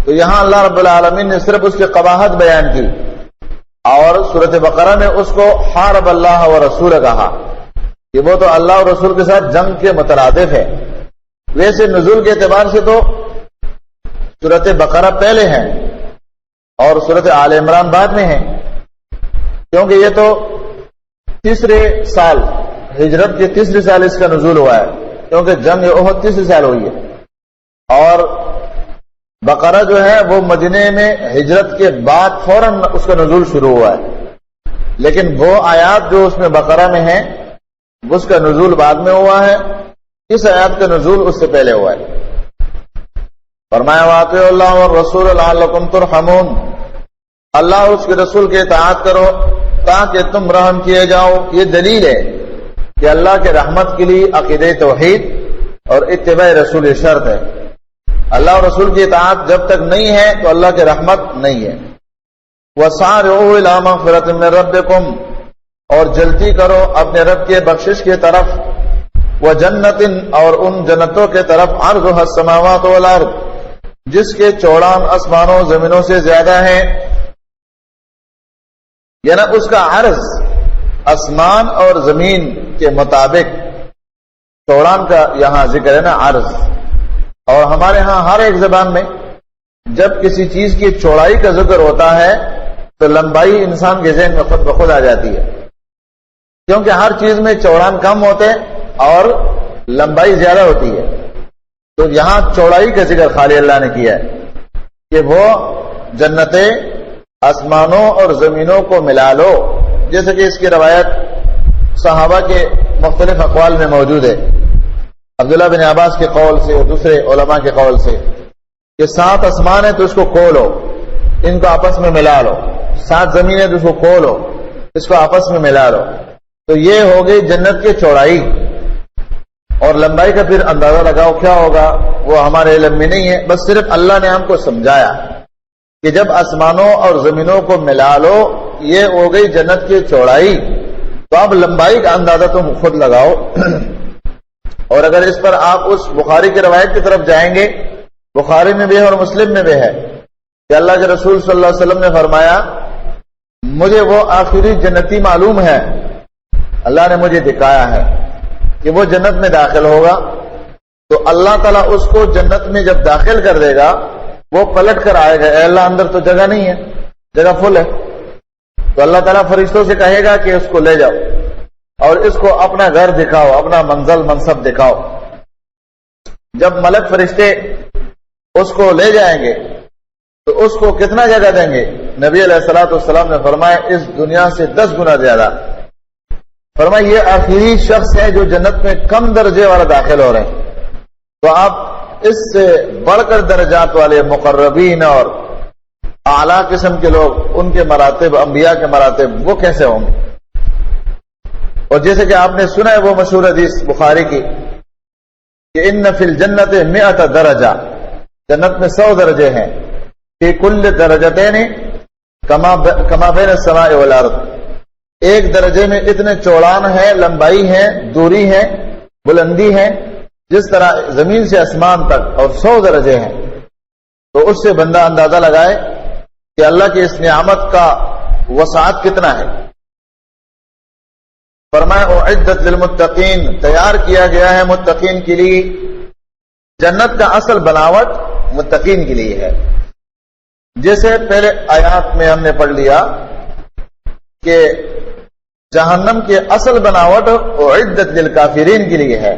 تو یہاں اللہ رب العالمین نے صرف اس کی قباحت بیان کی، اور سورۃ بقرہ میں اس کو حارب اللہ و رسول کہا کہ وہ تو اللہ اور رسول کے ساتھ جنگ کے مترادف ہے۔ ویسے نزول کے اعتبار سے تو سورۃ بقرہ پہلے ہے اور سورۃ آل عمران بعد میں ہے، کیونکہ یہ تو تیسرے سال، ہجرت کے تیسرے سال اس کا نزول ہوا ہے، کیونکہ جنگ احد تیسرے سال ہوئی ہے، اور بقرہ جو ہے وہ مدینے میں ہجرت کے بعد فوراً اس کا نزول شروع ہوا ہے، لیکن وہ آیات جو اس میں بقرہ میں ہیں اس کا نزول بعد میں ہوا ہے، اس آیات کا نزول اس سے پہلے ہوا ہے۔ فرمایا وَأَطِیعُوا اللَّهَ وَالرَّسُولَ لَعَلَّکُمْ تُرْحَمُونَ، اللہ اور اس کے رسول کی اطاعت کرو تاکہ تم رحم کیے جاؤ۔ یہ دلیل ہے کہ اللہ کے رحمت کے لیے عقیدہ توحید اور اتباع رسول شرط ہے۔ اللہ اور رسول کی اطاعت جب تک نہیں ہے تو اللہ کی رحمت نہیں ہے۔ وَسَارِعُوا إِلَىٰ مَغْفِرَةٍ مِّن رَّبِّكُمْ، اور جلدی کرو اپنے رب کے بخشش کی طرف، وَجَنَّةٍ، اور ان جنتوں کے طرف، عَرْضُهَا السَّمَاوَاتُ وَالْأَرْضُ، جس کے چوڑان آسمانوں زمینوں سے زیادہ ہے، یعنی اس کا عرض آسمان اور زمین کے مطابق، چوڑان کا یہاں ذکر ہے نا، عرض۔ اور ہمارے ہاں ہر ایک زبان میں جب کسی چیز کی چوڑائی کا ذکر ہوتا ہے تو لمبائی انسان کے ذہن میں خود بخود آ جاتی ہے، کیونکہ ہر چیز میں چوڑان کم ہوتے اور لمبائی زیادہ ہوتی ہے۔ تو یہاں چوڑائی کا ذکر خالی اللہ نے کیا ہے کہ وہ جنتیں آسمانوں اور زمینوں کو ملا لو، جیسے کہ اس کی روایت صحابہ کے مختلف اقوال میں موجود ہے، عبداللہ بن عباس کے قول سے اور دوسرے علماء کے قول سے، کہ 7 آسمان ہے تو اس کو کولو، ان کو آپس میں ملا لو، 7 زمین ہے تو اس کو کولو، اس کو آپس میں ملا لو، تو یہ ہو گئی جنت کی چوڑائی۔ اور لمبائی کا پھر اندازہ لگاؤ کیا ہوگا، وہ ہمارے علم میں نہیں ہے، بس صرف اللہ نے ہم کو سمجھایا کہ جب آسمانوں اور زمینوں کو ملا لو یہ ہو گئی جنت کی چوڑائی، تو اب لمبائی کا اندازہ تم خود لگاؤ۔ اور اگر اس پر آپ اس بخاری کی روایت کی طرف جائیں گے، بخاری میں بھی ہے اور مسلم میں بھی ہے کہ اللہ کے رسول صلی اللہ علیہ وسلم نے فرمایا مجھے وہ آخری جنتی معلوم ہے، اللہ نے مجھے دکھایا ہے کہ وہ جنت میں داخل ہوگا، تو اللہ تعالیٰ اس کو جنت میں جب داخل کر دے گا وہ پلٹ کر آئے گا، اے اللہ اندر تو جگہ نہیں ہے، جگہ فل ہے، تو اللہ تعالیٰ فرشتوں سے کہے گا کہ اس کو لے جاؤ اور اس کو اپنا گھر دکھاؤ، اپنا منزل منصب دکھاؤ۔ جب ملک فرشتے اس کو لے جائیں گے تو اس کو کتنا جگہ دیں گے؟ نبی علیہ الصلوۃ والسلام نے فرمایا اس دنیا سے 10 گنا زیادہ۔ فرمایا یہ آخری شخص ہے جو جنت میں کم درجے والا داخل ہو رہے ہیں، تو آپ اس سے بڑھ کر درجات والے مقربین اور اعلیٰ قسم کے لوگ، ان کے مراتب، انبیاء کے مراتب، وہ کیسے ہوں گے؟ اور جیسے کہ آپ نے سنا ہے وہ مشہور حدیث بخاری کی کہ ان فی الجنت 100 درجہ، جنت میں 100 درجے ہیں، فی کل درجتین کما بین السماء والارض، ایک درجے میں اتنے چوڑان ہے، لمبائی ہے، دوری ہے، بلندی ہے، جس طرح زمین سے آسمان تک، اور 100 درجے ہیں۔ تو اس سے بندہ اندازہ لگائے کہ اللہ کی اس نعمت کا وسعت کتنا ہے۔ فرمایا اعدت للمتقین، تیار کیا گیا ہے متقین کے لیے۔ جنت کا اصل بناوٹ متقین کے لیے ہے، جیسے پہلے آیات میں ہم نے پڑھ لیا کہ جہنم کی اصل بناوٹ اعدت للکافرین کے لیے ہے،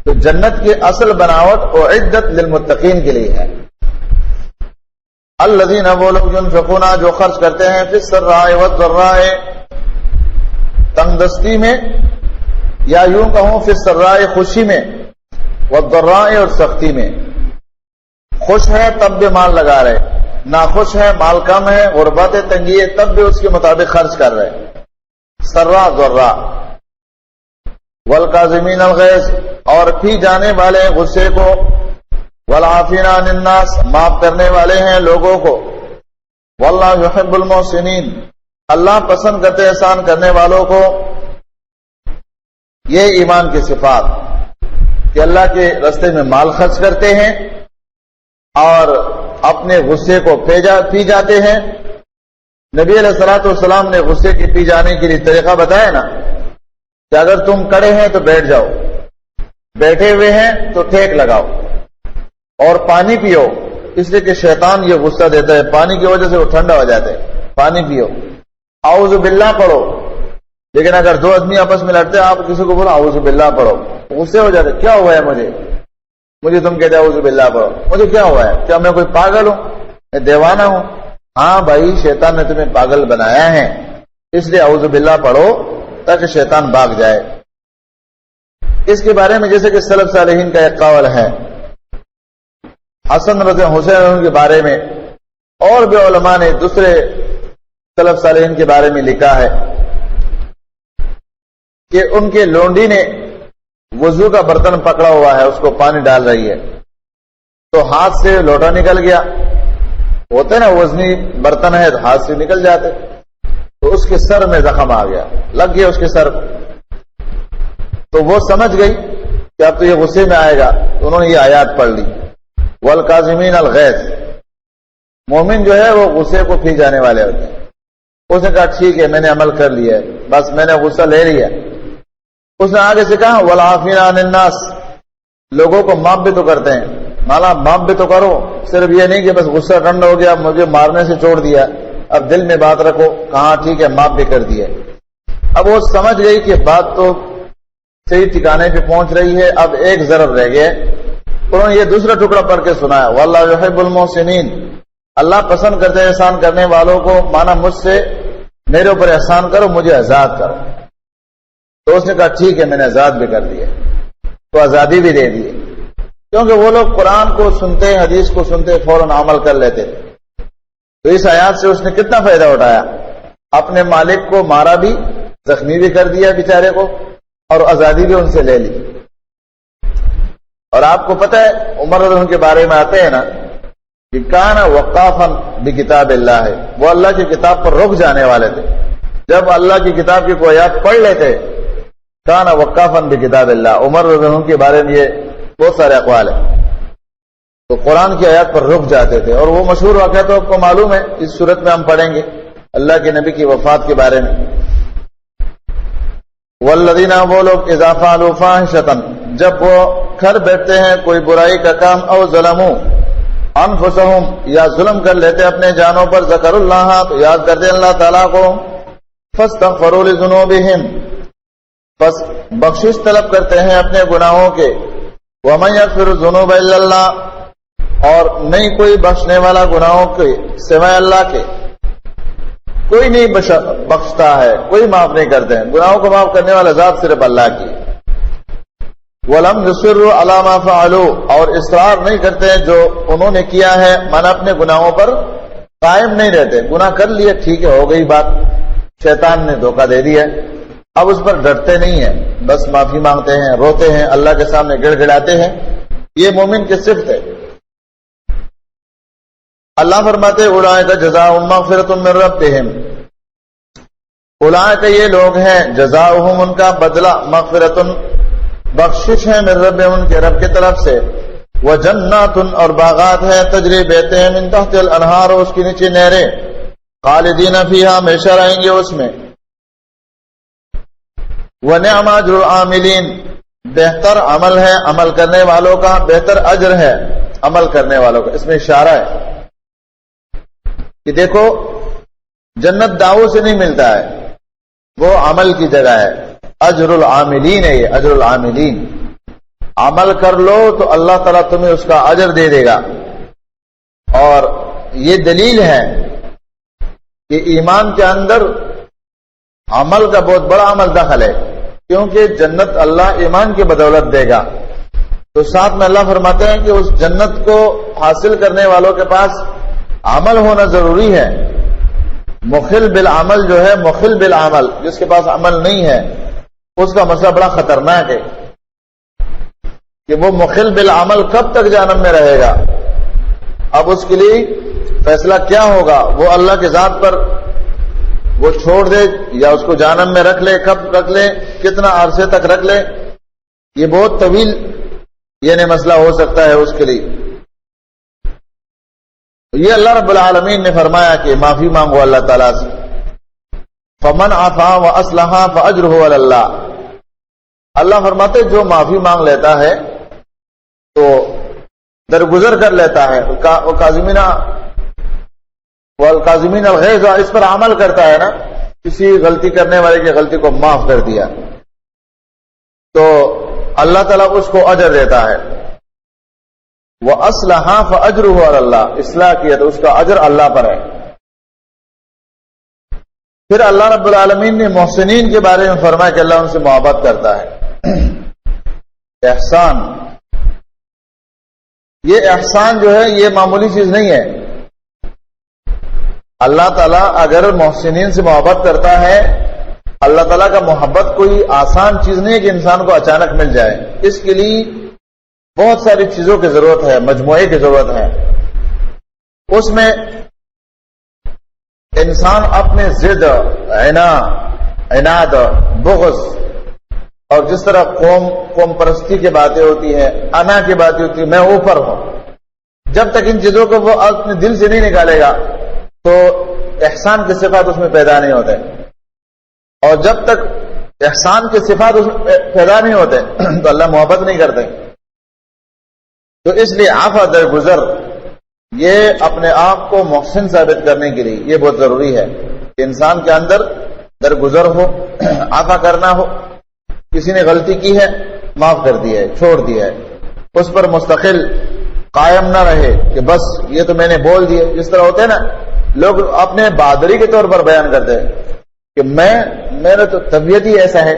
تو جنت کی اصل بناوٹ اعدت للمتقین کے لیے ہے۔ الذین، وہ لوگ ينفقون، جو خرچ کرتے ہیں، فی السراء والضراء، تنگ دستی میں، یا یوں کہوں فی السراء، خوشی میں، والضراء، اور سختی میں۔ خوش ہے تب بھی مال لگا رہے، ناخوش ہے، مال کم ہے، غربت ہے، تنگی ہے، تب بھی اس کے مطابق خرچ کر رہے، سرا ضرا۔ والکاظمین الغیظ، اور پی جانے والے غصے کو، والعافین عن الناس، معاف کرنے والے ہیں لوگوں کو، واللہ یحب المحسنین، اللہ پسند کرتے احسان کرنے والوں کو۔ یہ ایمان کی صفات کہ اللہ کے راستے میں مال خرچ کرتے ہیں اور اپنے غصے کو پی جاتے ہیں. نبی علیہ الصلوۃ والسلام نے غصے کی پی جانے کے لیے طریقہ بتایا نا کہ اگر تم کھڑے ہیں تو بیٹھ جاؤ, بیٹھے ہوئے ہیں تو ٹھیک لگاؤ, اور پانی پیو, اس لیے کہ شیطان یہ غصہ دیتا ہے, پانی کی وجہ سے وہ ٹھنڈا ہو جاتا ہے. پانی پیو, اعوذ باللہ پڑھو. لیکن اگر دو آدمی آپس میں لڑتے ہیں, آپ کسی کو بولو اعوذ باللہ پڑھو, غصے ہو جاتے, کیا ہوا ہے مجھے تم کہتے اعوذ باللہ پڑھو, مجھے کیا ہوا ہے, کیا میں کوئی پاگل ہوں, میں دیوانہ ہوں؟ ہاں بھائی, شیطان نے تمہیں پاگل بنایا ہے, اس لیے اعوذ باللہ پڑھو تاکہ شیطان بھاگ جائے. اس کے بارے میں جیسے کہ سلف صالحین کا ایک قول ہے, حسن رضی حسین کے بارے میں, اور بھی علماء نے دوسرے سلف صالحین کے بارے میں لکھا ہے کہ ان کے لونڈی نے وضو کا برتن پکڑا ہوا ہے, اس کو پانی ڈال رہی ہے, تو ہاتھ سے لوٹا نکل گیا. ہوتے نا وزنی برتن ہے تو ہاتھ سے نکل جاتے, تو اس کے سر میں زخم آ گیا, لگ گیا اس کے سر کو. تو وہ سمجھ گئی کہ اب تو یہ غصے میں آئے گا, تو انہوں نے یہ آیات پڑھ لی, والکاظمین الغیظ. مومن جو ہے وہ غصے کو پی جانے والے ہوتے ہیں. اس نے کہا ٹھیک ہے, میں نے عمل کر لیا ہے, بس میں نے غصہ لے لیا. اس نے آگے سے کہا والعافین عن الناس, لوگوں کو معاف بھی تو کرتے ہیں, مالا معاف بھی تو کرو, صرف یہ نہیں کہ بس غصہ ٹھنڈا ہو گیا, مجھے مارنے سے چھوڑ دیا, اب دل میں بات رکھو. کہاں ٹھیک ہے, معاف بھی کر دیا. اب وہ سمجھ گئی کہ بات تو صحیح ٹھکانے پہ پہنچ رہی ہے, اب ایک ضرب رہ گیا. انہوں نے یہ دوسرا ٹکڑا پڑھ کے سنایا, واللہ یحب المحسنین, اللہ پسند کرتے ہیں احسان کرنے والوں کو, مانا مجھ سے میرے اوپر احسان کرو, مجھے آزاد کرو. تو اس نے کہا ٹھیک ہے, میں نے آزاد بھی کر دیا, تو آزادی بھی دے دی, کیونکہ وہ لوگ قرآن کو سنتے, حدیث کو سنتے, فوراً عمل کر لیتے. تو اس آیات سے اس نے کتنا فائدہ اٹھایا, اپنے مالک کو مارا بھی, زخمی بھی کر دیا بیچارے کو, اور آزادی بھی ان سے لے لی. اور آپ کو پتہ ہے عمر رضی اللہ عنہ کے بارے میں آتے ہیں نا کہ کان وقافا بکتاب اللہ, ہے وہ اللہ کی کتاب پر رک جانے والے تھے. جب اللہ کی کتاب کی کوئی آیات پڑھ لیتے, کان وقافا بکتاب اللہ. عمر رضی اللہ عنہ کے بارے میں یہ بہت سارے اقوال ہیں. تو قرآن کی آیات پر رک جاتے تھے, اور وہ مشہور واقعہ تو آپ کو معلوم ہے, اس صورت میں ہم پڑھیں گے اللہ کے نبی کی وفات کے بارے میں. والذین, وہ لوگ اذا فعلوا فاحشۃ, جب وہ کر بیٹھتے ہیں کوئی برائی کا کام, او ظلموا انفسہم, یا ظلم کر لیتے اپنے جانوں پر, ذکر اللہ, تو یاد کرتے اللہ تعالیٰ کو, فاستغفروا لذنوبہم, بس بخشش طلب کرتے ہیں اپنے گناہوں کے, ومن یغفر الذنوب الا اللہ, اور نہیں کوئی بخشنے والا گناہوں کے سوائے اللہ کے, کوئی نہیں بخشتا ہے, کوئی معاف نہیں کرتے ہیں, گناہوں کو معاف کرنے والا ذات صرف اللہ کی. وَلَمْ يُصِرُّوا عَلَى مَا فَعَلُوا, اور اصرار نہیں کرتے ہیں جو انہوں نے کیا ہے, مانا اپنے گناہوں پر قائم نہیں رہتے. گناہ کر لیے ٹھیک ہے, ہو گئی بات, شیطان نے دھوکہ دے دیا, اب اس پر ڈرتے نہیں ہیں, بس معافی مانگتے ہیں, روتے ہیں, اللہ کے سامنے گڑ گڑاتے ہیں. یہ مومن کی صفت ہے. اللہ فرماتے اولئک جزاؤہم مغفرۃ من ربہم, اولئک یہ لوگ ہیں, جزاؤہم ان کا بدلہ, مغفرۃ بخشش ہے, من ربہم ان کے رب کی طرف سے, وجنات اور باغات ہیں, تجری بہتے ہیں, من تحت الانہار, اس کے نیچے نہریں, خالدین فیہا, ہمیشہ رہیں گے اس میں. ونعم اجر العاملین, بہتر عمل ہے عمل کرنے والوں کا, بہتر اجر ہے عمل کرنے والوں کا. اس میں اشارہ ہے کہ دیکھو جنت دعووں سے نہیں ملتا ہے, وہ عمل کی جگہ ہے. اجر العاملین ہے یہ, اجر العاملین, عمل کر لو تو اللہ تعالیٰ تمہیں اس کا اجر دے دے گا. اور یہ دلیل ہے کہ ایمان کے اندر عمل کا بہت بڑا عمل دخل ہے, کیونکہ جنت اللہ ایمان کی بدولت دے گا. تو ساتھ میں اللہ فرماتے ہیں کہ اس جنت کو حاصل کرنے والوں کے پاس عمل ہونا ضروری ہے. مخل بالعمل جو ہے, مخل بالعمل, جس کے پاس عمل نہیں ہے اس کا مسئلہ بڑا خطرناک ہے کہ وہ مخل بالعمل کب تک جہنم میں رہے گا. اب اس کے لیے فیصلہ کیا ہوگا, وہ اللہ کے ذات پر وہ چھوڑ دے یا اس کو جہنم میں رکھ لے, کب رکھ لے, کتنا عرصے تک رکھ لے, یہ بہت طویل یعنی مسئلہ ہو سکتا ہے اس کے لیے. یہ اللہ رب العالمین نے فرمایا کہ معافی مانگو اللہ تعالیٰ سے. فمن عفا واصلح فاجرہ علی اللہ. اللہ فرماتے جو معافی مانگ لیتا ہے تو درگزر کر لیتا ہے، والکاظمین الغیظ، اس پر عمل کرتا ہے نا، کسی غلطی کرنے والے کی غلطی کو معاف کر دیا تو اللہ تعالیٰ اس کو اجر دیتا ہے. وَأَصْلَحَ فَأَجْرُهُ عَلَى اللَّهِ، اصلاح کیا تو اس کا اجر اللہ پر ہے. پھر اللہ رب العالمین نے محسنین کے بارے میں فرمایا کہ اللہ ان سے محبت کرتا ہے. احسان، یہ احسان جو ہے یہ معمولی چیز نہیں ہے. اللہ تعالیٰ اگر محسنین سے محبت کرتا ہے، اللہ تعالیٰ کا محبت کوئی آسان چیز نہیں ہے کہ انسان کو اچانک مل جائے. اس کے لیے بہت ساری چیزوں کی ضرورت ہے، مجموعے کی ضرورت ہے. اس میں انسان اپنے ضد، عناد، بغض، اور جس طرح قوم پرستی کی باتیں ہوتی ہیں، انا کی باتیں ہوتی ہیں، میں اوپر ہوں، جب تک ان چیزوں کو وہ اپنے دل سے نہیں نکالے گا تو احسان کے صفات اس میں پیدا نہیں ہوتے. اور جب تک احسان کے صفات اس میں پیدا نہیں ہوتے تو اللہ محبت نہیں کرتے. تو اس لیے عفا، درگزر، یہ اپنے آپ کو محسن ثابت کرنے کے لیے یہ بہت ضروری ہے کہ انسان کے اندر درگزر ہو، عفا کرنا ہو. کسی نے غلطی کی ہے، معاف کر دیا ہے، چھوڑ دیا ہے، اس پر مستقل قائم نہ رہے کہ بس یہ تو میں نے بول دیا. جس طرح ہوتے ہیں نا لوگ اپنے بہادری کے طور پر بیان کرتے ہیں کہ میرا تو طبیعت ہی ایسا ہے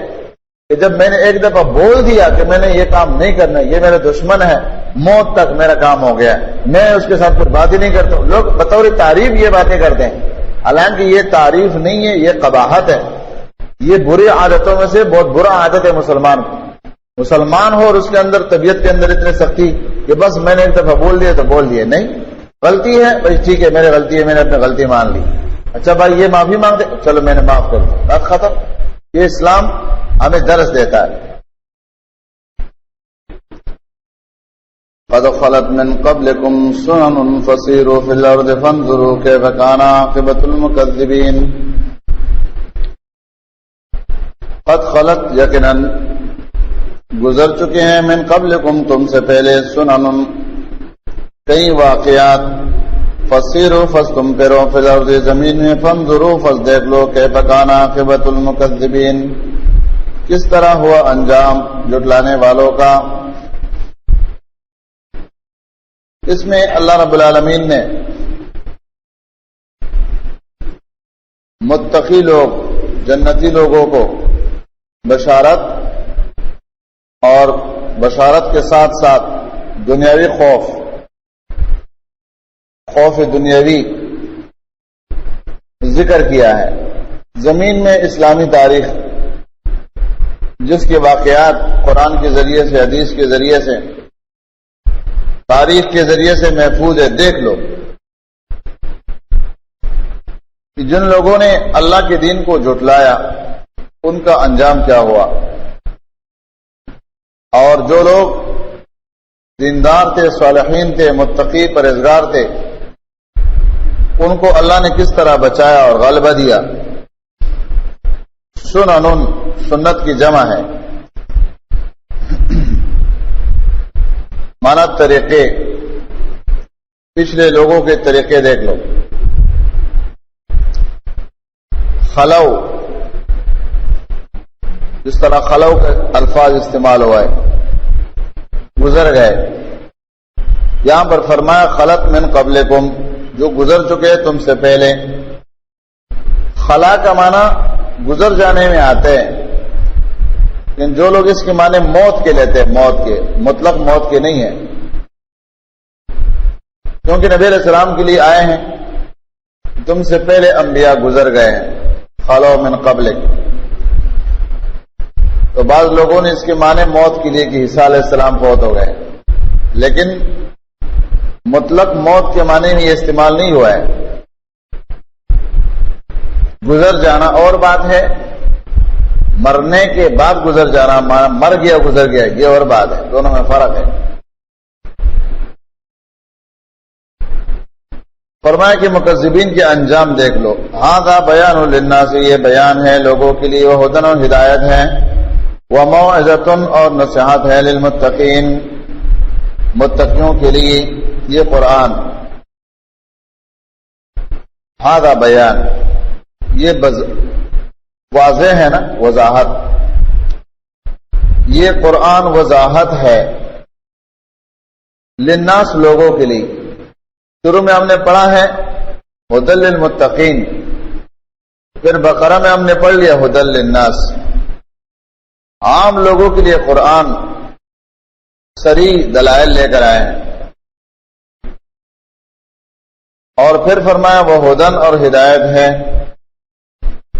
کہ جب میں نے ایک دفعہ بول دیا کہ میں نے یہ کام نہیں کرنا، یہ میرا دشمن ہے، موت تک میرا کام ہو گیا، میں اس کے ساتھ پھر بات ہی نہیں کرتا ہوں. لوگ بطور تعریف یہ باتیں کرتے ہیں، حالانکہ یہ تعریف نہیں ہے، یہ قباحت ہے. یہ بری عادتوں میں سے بہت برا عادت ہے مسلمان ہو اور اس کے اندر طبیعت کے اندر اتنی سختی کہ بس میں نے ایک دفعہ بول دیا تو بول دیا. نہیں، غلطی ہے بھائی، ٹھیک ہے میری غلطی ہے، میں نے اپنی غلطی مان لی. اچھا بھائی یہ معافی مانگتے، چلو میں نے معاف کر دیا، بات ختم. یہ اسلام ہمیں درس دیتا ہے. قد خلت من قبلكم سنن فسيروا في الارض فانظروا كيف كان عاقبة المكذبين. قد خلت، یقیناً گزر چکے ہیں، من قبلکم، تم سے پہلے، سنن، کئی واقعات، فسیروا، پس تم پھرو، فی الارض، زمین میں، فانظروا، پس دیکھ لو، کیف کان عاقبۃ المکذبین، کس طرح ہوا انجام جھٹلانے والوں کا. اس میں اللہ رب العالمین نے متقی لوگ، جنتی لوگوں کو بشارت، اور بشارت کے ساتھ ساتھ دنیاوی خوف دنیاوی ذکر کیا ہے. زمین میں اسلامی تاریخ جس کے واقعات قرآن کے ذریعے سے، حدیث کے ذریعے سے، تاریخ کے ذریعے سے محفوظ ہے. دیکھ لو کہ جن لوگوں نے اللہ کے دین کو جھٹلایا ان کا انجام کیا ہوا، اور جو لوگ دیندار تھے، صالحین تھے، متقی، پرہیزگار تھے، ان کو اللہ نے کس طرح بچایا اور غلبہ دیا. سنن، سنت کی جمع ہے، مانا طریقے، پچھلے لوگوں کے طریقے دیکھ لو. خلو، جس طرح خلو کے الفاظ استعمال ہوا ہے، گزر گئے. یہاں پر فرمایا خلت من قبلکم، جو گزر چکے تم سے پہلے. خلا کا معنی گزر جانے میں آتے ہیں، لیکن جو لوگ اس کے معنی موت کے لیتے ہیں، موت کے، مطلق موت کے نہیں ہے، کیونکہ نبی علیہ السلام کے لیے آئے ہیں، تم سے پہلے انبیاء گزر گئے ہیں. خلو من قبلک، تو بعض لوگوں نے اس کے معنی موت کے لیے کہ عیسیٰ علیہ السلام فوت ہو گئے، لیکن مطلق موت کے معنی میں یہ استعمال نہیں ہوا ہے. گزر جانا اور بات ہے، مرنے کے بعد گزر جانا، مر گیا گزر گیا، یہ اور بات ہے، دونوں میں فرق ہے. فرمایا کہ مکذبین کے انجام دیکھ لو. ھذا بیان للناس، یہ بیان ہے لوگوں کے لیے، وہدن اور ہدایت ہے، وموعظۃ اور نصیحت ہے، للمتقین متقیوں کے لیے یہ قرآن. ھذا بیان، یہ واضح ہے نا، وضاحت. یہ قرآن وضاحت ہے للناس لوگوں کے لیے. شروع میں ہم نے پڑھا ہے ھدی للمتقین، پھر بقرہ میں ہم نے پڑھ لیا ھدی للناس. عام لوگوں کے لیے قرآن صریح دلائل لے کر آئے ہیں. اور پھر فرمایا وہ ھدن اور ہدایت ہے.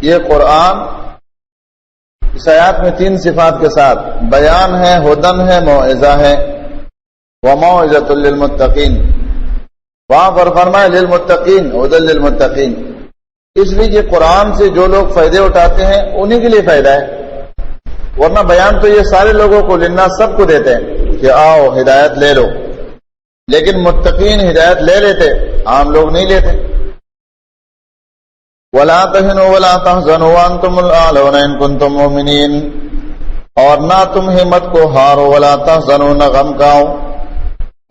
یہ قرآن اس آیات میں 3 صفات کے ساتھ بیان ہے، ھدن ہے، موعظہ ہے. وموعظۃ للمتقین، وہاں پر فرمایا للمتقین، ھدن للمتقین، اس لیے کہ قرآن سے جو لوگ فائدے اٹھاتے ہیں انہی کے لیے فائدہ ہے. ورنہ بیان تو یہ سارے لوگوں کو، للناس سب کو دیتے ہیں کہ آؤ ہدایت لے لو، لیکن متقین ہدایت لے لیتے، عام لوگ نہیں لیتے. وَلَا تَهِنُوا وَلَا تَحْزَنُوا وَأَنْتُمُ الْأَعْلَوْنَ إِن كُنتُم مُؤْمِنِينَ، اور نہ تم ہمت کو ہارو، وَلَا تَحْزَنُوا، نہ غم کھاؤ،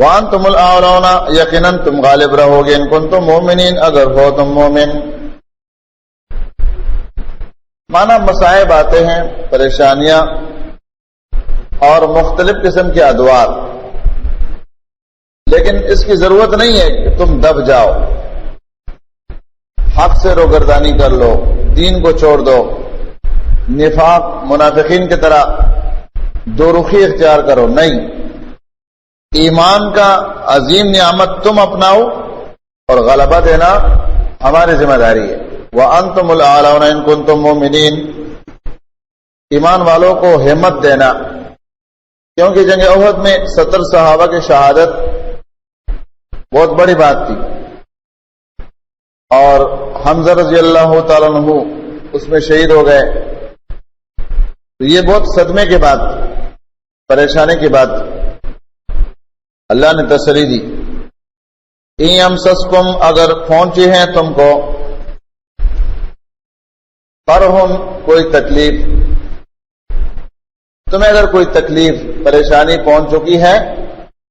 وَأَنْتُمُ الْأَعْلَوْنَ، یقیناً تم غالب رہو گے، إِن كُنتُم مُؤْمِنِينَ، اگر ہو تم مومن. مانا مصائب آتے ہیں، پریشانیاں اور مختلف قسم کے ادوار، لیکن اس کی ضرورت نہیں ہے کہ تم دب جاؤ، حق سے روگردانی کر لو، دین کو چھوڑ دو، نفاق منافقین کی طرح دو رخی اختیار کرو. نہیں، ایمان کا عظیم نعمت تم اپناؤ اور غلبہ دینا ہماری ذمہ داری ہے. وَأَنْتُمُ الْأَعْلَوْنَ إِن كُنتُم مُؤْمِنِينَ، ایمان والوں کو ہمت دینا، کیونکہ جنگ احد میں 70 صحابہ کی شہادت بہت بڑی بات تھی، اور حمزہ رضی اللہ تعالیٰ عنہ اس میں شہید ہو گئے. تو یہ بہت صدمے کی بات، پریشانی کی بات. اللہ نے تسلی دی، اِن یمسسکم، اگر پہنچی ہیں تم کو، قرحٌ، کوئی تکلیف، تمہیں اگر کوئی تکلیف پریشانی پہنچ چکی ہے،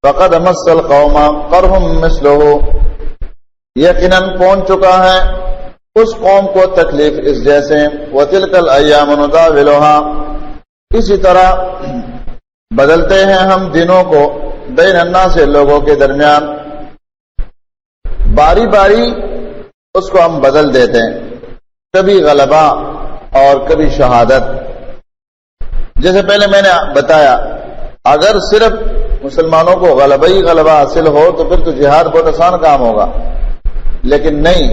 فقد مس القوم قرح مثلہ، یقیناً پہنچ چکا ہے اس قوم کو تکلیف اس جیسے. وتلک الایام نداولها، اسی طرح بدلتے ہیں ہم دنوں کو، بین الناس، لوگوں کے درمیان، باری باری اس کو ہم بدل دیتے ہیں، کبھی غلبہ اور کبھی شہادت. جیسے پہلے میں نے بتایا، اگر صرف مسلمانوں کو غلبہ ہی غلبہ حاصل ہو تو پھر تو جہاد بہت آسان کام ہوگا، لیکن نہیں،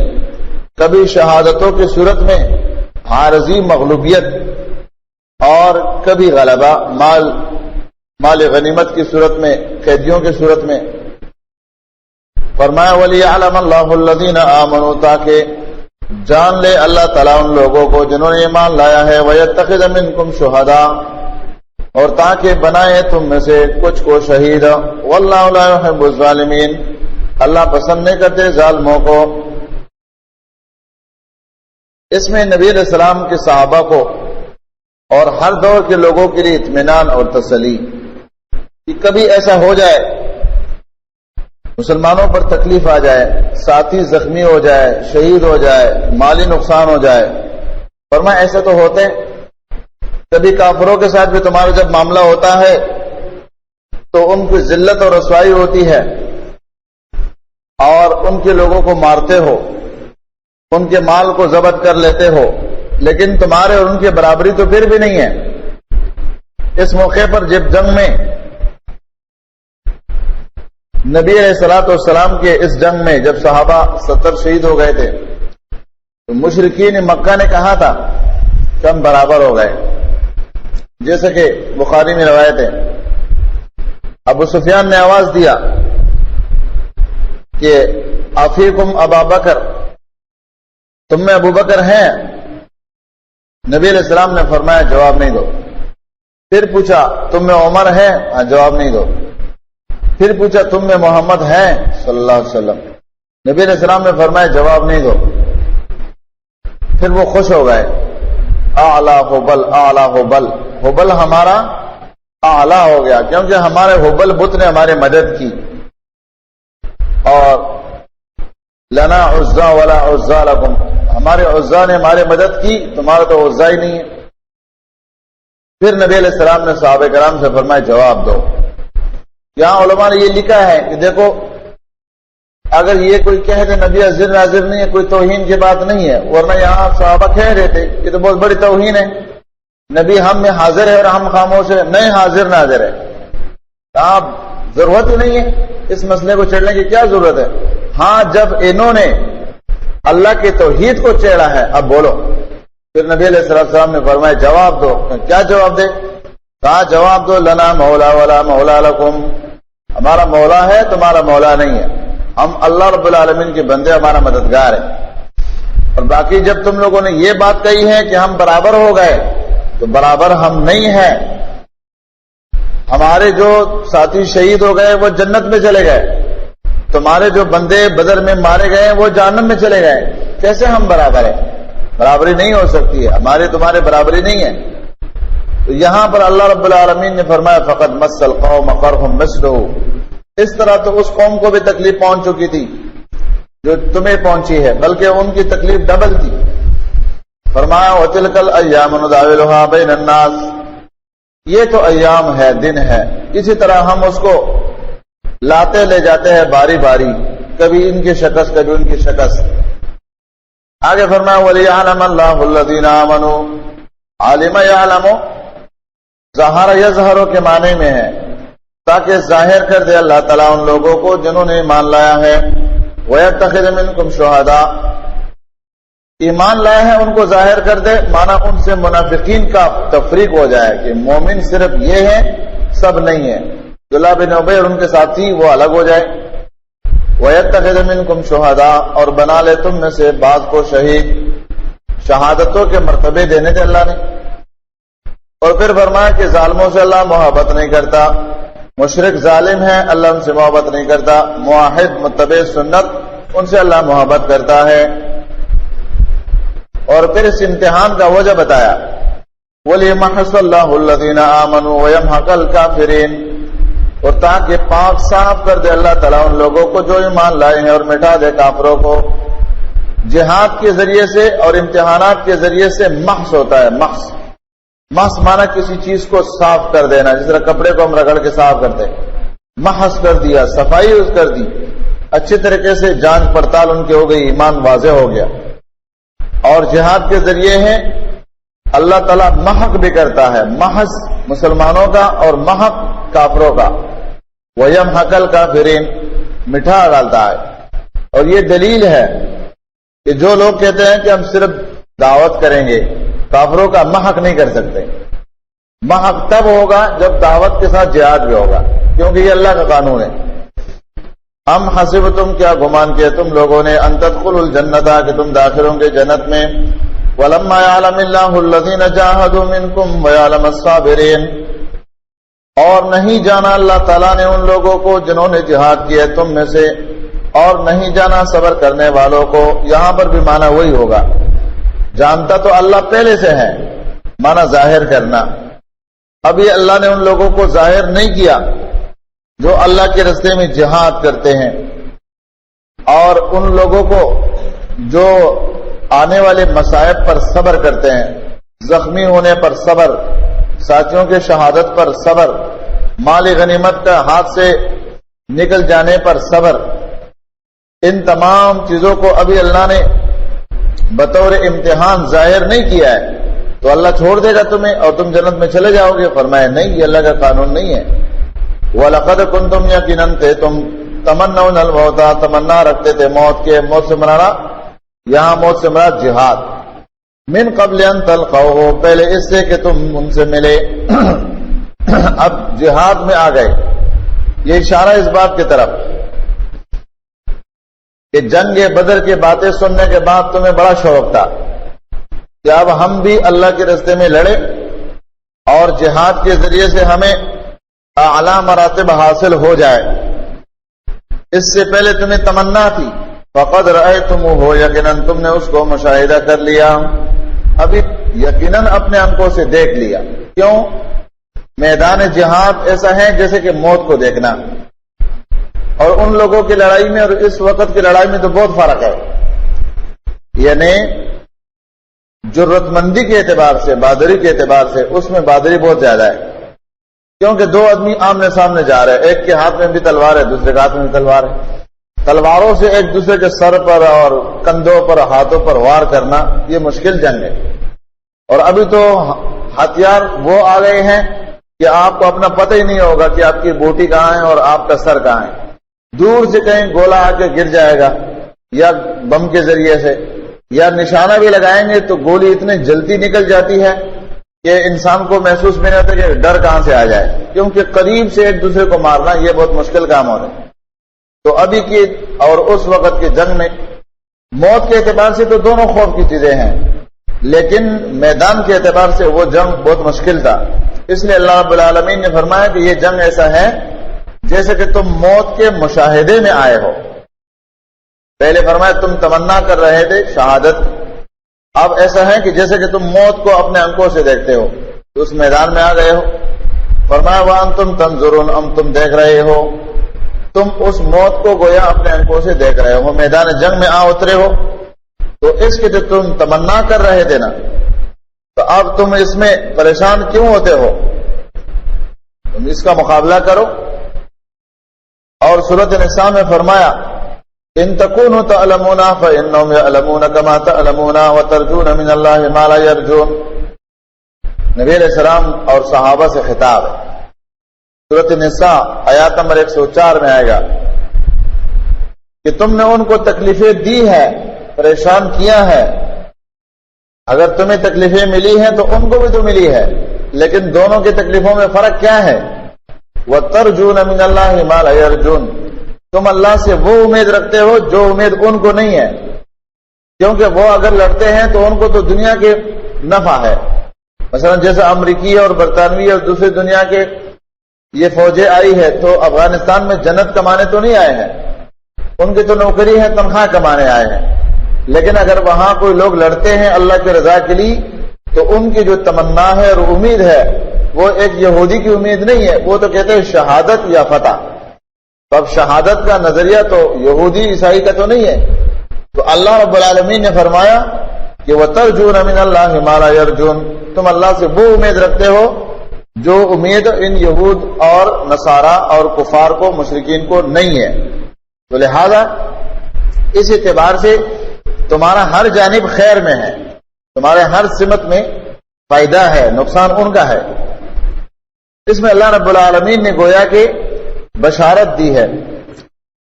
کبھی شہادتوں کی صورت میں عارضی مغلوبیت اور کبھی غلبہ مال غنیمت کی صورت میں، قیدیوں کی صورت میں. فرمایا وَلِيَعْلَمَ اللَّهُ الَّذِينَ آمَنُوا، تاکہ جان لے اللہ تعالیٰ ان لوگوں کو جنہوں نے ایمان لایا ہے، وَيَتَّخِذَ مِنْكُمْ شُهَدَاءَ، اور تاکہ بنائے تم میں سے کچھ کو شہید. وَاللَّهُ لَا يُحِبُّ الظَّالِمِينَ، اللہ پسند نہیں کرتے ظالموں کو. اس میں نبی علیہ السلام کے صحابہ کو اور ہر دور کے لوگوں کے لیے اطمینان اور تسلی کہ کبھی ایسا ہو جائے مسلمانوں پر تکلیف آ جائے، ساتھی زخمی ہو جائے، شہید ہو جائے، مالی نقصان ہو جائے. فرمایا ایسے تو ہوتے، کبھی کافروں کے ساتھ بھی تمہارا جب معاملہ ہوتا ہے تو ان کی ذلت اور رسوائی ہوتی ہے اور ان کے لوگوں کو مارتے ہو، ان کے مال کو ضبط کر لیتے ہو، لیکن تمہارے اور ان کی برابری تو پھر بھی نہیں ہے. اس موقع پر جب جنگ میں نبی علیہ الصلوۃ والسلام کے اس جنگ میں جب صحابہ 70 شہید ہو گئے تھے تو مشرکین مکہ نے کہا تھا کہ ہم برابر ہو گئے، جیسے کہ بخاری میں روایت ہے. ابو سفیان نے آواز دیا کہ افیکم ابا بکر، تم میں ابو بکر ہیں؟ نبی علیہ السلام نے فرمایا جواب نہیں دو. پھر پوچھا تم میں عمر ہے؟ جواب نہیں دو. پھر پوچھا تم میں محمد ہیں صلی اللہ علیہ وسلم؟ نبی علیہ السلام نے فرمایا جواب نہیں دو. پھر وہ خوش ہو گئے. اعلیٰ حبل اعلیٰ حبل، حبل ہمارا اعلیٰ ہو گیا کیونکہ ہمارے حبل بت نے ہماری مدد کی. اور لنا عزا ولا عزا لکم، ہمارے عزا نے ہماری مدد کی، تمہارا تو عزا ہی نہیں ہے. پھر نبی علیہ السلام نے صحابہ کرام سے فرمایا جواب دو. یہاں علماء نے یہ لکھا ہے کہ دیکھو اگر یہ کوئی کہہ دے نبی حاضر ناظر نہیں ہے، کوئی توہین کی بات نہیں ہے، ورنہ یہاں صحابہ کہہ رہے تھے یہ تو بہت بڑی توہین ہے، نبی ہم میں حاضر ہے اور ہم خاموش ہے. نہیں، حاضر ناظر ہے. آپ ضرورت ہی نہیں ہے اس مسئلے کو چھیڑنے کی، کیا ضرورت ہے؟ ہاں جب انہوں نے اللہ کے توحید کو چھیڑا ہے اب بولو. پھر نبی علیہ السلام نے فرمایا جواب دو. کیا جواب دے؟ کہا جواب دو لنا مولا ولا مولا لکم، ہمارا مولا ہے تمہارا مولا نہیں ہے، ہم اللہ رب العالمین کے بندے، ہمارا مددگار ہے. اور باقی جب تم لوگوں نے یہ بات کہی ہے کہ ہم برابر ہو گئے تو برابر ہم نہیں ہیں. ہمارے جو ساتھی شہید ہو گئے وہ جنت میں چلے گئے، تمہارے جو بندے بدر میں مارے گئے وہ جہنم میں چلے گئے. کیسے ہم برابر ہیں؟ برابری نہیں ہو سکتی ہے، ہمارے تمہارے برابری نہیں ہے. تو یہاں پر اللہ رب العالمین نے فرمایا فقد مس القوم قرح مثلہ، اس طرح تو اس قوم کو بھی تکلیف پہنچ چکی تھی جو تمہیں پہنچی ہے، بلکہ ان کی تکلیف ڈبل تھی. فرمایا وتلک الایام نداولها بین الناس، یہ تو ایام ہے، دن ہے، اسی طرح ہم اس کو لاتے لے جاتے ہیں باری باری، کبھی ان کی شکست کبھی ان کی شکست. آگے فرمایا وَلِيَعْلَمَ اللَّهُ الَّذِينَ آمَنُوا، عالم یعلم ظاہر یظہر کے معنی میں ہے تاکہ ظاہر کر دے اللہ تعالیٰ ان لوگوں کو جنہوں نے ایمان لایا ہے. وَيَتَّخِذَ مِنْكُمْ شُهَدَاءَ، ایمان لایا ہے ان کو ظاہر کر دے، مانا ان سے منافقین کا تفریق ہو جائے کہ مومن صرف یہ ہے سب نہیں ہے. عبداللہ بن ابی اور ان کے ساتھی وہ الگ ہو جائے. وَيَتَّخِذَ مِنْكُمْ شُهَدَاءَ، اور بنا لے تم میں سے بعض کو شہید، شہادتوں کے مرتبے دینے تھے اللہ نے. اور پھر فرمایا کہ ظالموں سے اللہ محبت نہیں کرتا، مشرک ظالم ہے اللہ ان سے محبت نہیں کرتا، موحد متبع سنت ان سے اللہ محبت کرتا ہے. اور پھر اس امتحان کا وجہ بتایا وَلِيَمْحَصَ اللَّهُ الَّذِينَ آمَنُوا وَيَمْحَقَ الْكَافِرِينَ، اور تاکہ پاک صاف کر دے اللہ تعالیٰ ان لوگوں کو جو ایمان لائے ہیں اور مٹا دے کافروں کو. جہاد کے ذریعے سے اور امتحانات کے ذریعے سے محض ہوتا ہے. محض مانا کسی چیز کو صاف کر دینا، جس طرح کپڑے کو ہم رگڑ کے صاف کرتے، محض کر دیا، صفائی کر دی، اچھے طریقے سے جانچ پڑتال ان کی ہو گئی، ایمان واضح ہو گیا. اور جہاد کے ذریعے ہے اللہ تعالیٰ محق بھی کرتا ہے، محض مسلمانوں کا اور محق کافروں کا. وَيَمْحَقَ الْكَافِرِينَ، مٹھا ڈالتا ہے. اور یہ دلیل ہے کہ جو لوگ کہتے ہیں کہ ہم صرف دعوت کریں گے، کافروں کا محق نہیں کر سکتے. محق تب ہوگا جب دعوت کے ساتھ جہاد بھی ہوگا، کیونکہ یہ اللہ کا قانون ہے. ہم حسبتم، کیا گمان کیا تم لوگوں نے، ان تدخلوا الجنت، کہ تم داخل ہوں گے جنت میں. وَلَمَّا يَعْلَمِ اللَّهُ الَّذِينَ جَاهَدُوا مِنْكُمْ وَيَعْلَمَ الصَّابِرِينَ، اور نہیں جانا اللہ تعالیٰ نے ان لوگوں کو جنہوں نے جہاد کیا تم میں سے، اور نہیں جانا صبر کرنے والوں کو. یہاں پر بھی معنی وہی ہوگا، جانتا تو اللہ پہلے سے ہے، معنی ظاہر کرنا. ابھی اللہ نے ان لوگوں کو ظاہر نہیں کیا جو اللہ کے راستے میں جہاد کرتے ہیں، اور ان لوگوں کو جو آنے والے مصائب پر صبر کرتے ہیں، زخمی ہونے پر صبر، ساتھیوں کے شہادت پر صبر، مال غنیمت کا ہاتھ سے نکل جانے پر صبر. ان تمام چیزوں کو ابھی اللہ نے بطور امتحان ظاہر نہیں کیا ہے تو اللہ چھوڑ دے گا تمہیں اور تم جنت میں چلے جاؤ گے؟ فرمایا نہیں، یہ اللہ کا قانون نہیں ہے. وَلَقَدْ كُنْتُمْ یقیناً تھے تم تمنون الموت، تمنا رکھتے تھے موت کے. موت سے مرانا یہاں موت سے مراد جہاد. من قبل ان تلقوه، پہلے اس سے کہ تم ان سے ملے. اب جہاد میں آ گئے. یہ اشارہ اس بات کی طرف کہ جنگ بدر کی باتیں سننے کے بعد تمہیں بڑا شوق تھا کہ اب ہم بھی اللہ کے راستے میں لڑے اور جہاد کے ذریعے سے ہمیں اعلیٰ مراتب حاصل ہو جائے. اس سے پہلے تمہیں تمنا تھی، فقد رأیتموہ یقیناً تم نے اس کو مشاہدہ کر لیا. ابھی یقیناً اپنے آنکھوں سے دیکھ لیا. کیوں؟ میدان جہاد ایسا ہے جیسے کہ موت کو دیکھنا. اور ان لوگوں کی لڑائی میں اور اس وقت کی لڑائی میں تو بہت فرق ہے. یعنی جرت مندی کے اعتبار سے، بہادری کے اعتبار سے اس میں بہادری بہت زیادہ ہے. کیونکہ دو آدمی آمنے سامنے جا رہے ہیں، ایک کے ہاتھ میں بھی تلوار ہے، دوسرے کے ہاتھ میں بھی تلوار ہے. تلواروں سے ایک دوسرے کے سر پر اور کندھوں پر، ہاتھوں پر وار کرنا یہ مشکل جنگ ہے. اور ابھی تو ہتھیار وہ آ گئے ہیں کہ آپ کو اپنا پتہ ہی نہیں ہوگا کہ آپ کی بوٹی کہاں ہے اور آپ کا سر کہاں ہے. دور سے کہیں گولا آ کے گر جائے گا یا بم کے ذریعے سے، یا نشانہ بھی لگائیں گے تو گولی اتنی جلدی نکل جاتی ہے کہ انسان کو محسوس بھی نہیں ہوتا کہ ڈر کہاں سے آ جائے. کیونکہ قریب سے ایک دوسرے کو مارنا یہ بہت مشکل کام ہوتا ہے. تو ابھی کی اور اس وقت کی جنگ میں موت کے اعتبار سے تو دونوں خوف کی چیزیں ہیں، لیکن میدان کے اعتبار سے وہ جنگ بہت مشکل تھا. اس لیے اللہ رب العالمین نے فرمایا کہ یہ جنگ ایسا ہے جیسے کہ تم موت کے مشاہدے میں آئے ہو. پہلے فرمایا تم تمنا کر رہے تھے شہادت، اب ایسا ہے کہ جیسے کہ تم موت کو اپنے آنکھوں سے دیکھتے ہو، تو اس میدان میں آ گئے ہو. فرمایا وانتم تنظرون، تم دیکھ رہے ہو، تم اس موت کو گویا اپنے آنکھوں سے دیکھ رہے ہو، میدان جنگ میں آ اترے ہو. تو اس کی جو تم تمنا کر رہے تھے نا، تو اب تم اس میں پریشان کیوں ہوتے ہو؟ تم اس کا مقابلہ کرو. اور سورۃ النساء میں فرمایا ان تکونوا تعلمون فانهم يعلمون كما تعلمون وترجون من الله ما لا يرجون. نبی علیہ السلام اور صحابہ سے خطاب ہے. سورۃ النساء آیات نمبر 104 میں آئے گا کہ تم نے ان کو تکلیفیں دی ہے، پریشان کیا ہے. اگر تمہیں تکلیفیں ملی ہیں تو ان کو بھی تو ملی ہے، لیکن دونوں کی تکلیفوں میں فرق کیا ہے؟ وَتَرْجُونَ مِنَ اللَّهِ مَا لَا يَرْجُونَ، تم اللہ سے وہ امید رکھتے ہو جو امید ان کو نہیں ہے. کیونکہ وہ اگر لڑتے ہیں تو ان کو تو دنیا کے نفع ہے. مثلا جیسے امریکی اور برطانوی اور دوسری دنیا کے یہ فوجیں آئی ہے تو افغانستان میں جنت کمانے تو نہیں آئے ہیں، ان کی تو نوکری ہے، تنخواہ کمانے آئے ہیں. لیکن اگر وہاں کوئی لوگ لڑتے ہیں اللہ کی رضا کے لیے تو ان کی جو تمنا ہے اور امید ہے وہ ایک یہودی کی امید نہیں ہے، وہ تو کہتے ہیں شہادت یا فتح. تو اب شہادت کا نظریہ تو یہودی عیسائی کا تو نہیں ہے. تو اللہ رب العالمین نے فرمایا کہ وَتَرْجُونَ مِنَ اللَّهِ مَا لَا يَرْجُونَ، تم اللہ سے وہ امید رکھتے ہو جو امید ان یہود اور نصارہ اور کفار کو، مشرکین کو نہیں ہے. تو لہذا اس اعتبار سے تمہارا ہر جانب خیر میں ہے، تمہارے ہر سمت میں فائدہ ہے، نقصان ان کا ہے. اس میں اللہ رب العالمین نے گویا کہ بشارت دی ہے.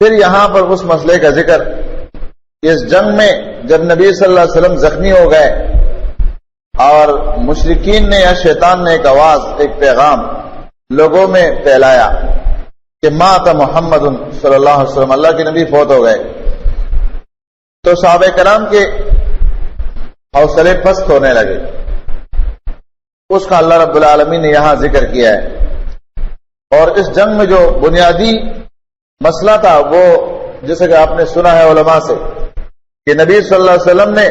پھر یہاں پر اس مسئلے کا ذکر، اس جنگ میں جب نبی صلی اللہ علیہ وسلم زخمی ہو گئے اور مشرکین نے یا شیطان نے ایک آواز، ایک پیغام لوگوں میں پھیلایا کہ مات محمد صلی اللہ علیہ وسلم، اللہ کے نبی فوت ہو گئے، تو صحابہ کرام کے حوصلے پست ہونے لگے. اس کا اللہ رب العالمین نے یہاں ذکر کیا ہے. اور اس جنگ میں جو بنیادی مسئلہ تھا وہ جیسے کہ آپ نے سنا ہے علماء سے کہ نبی صلی اللہ علیہ وسلم نے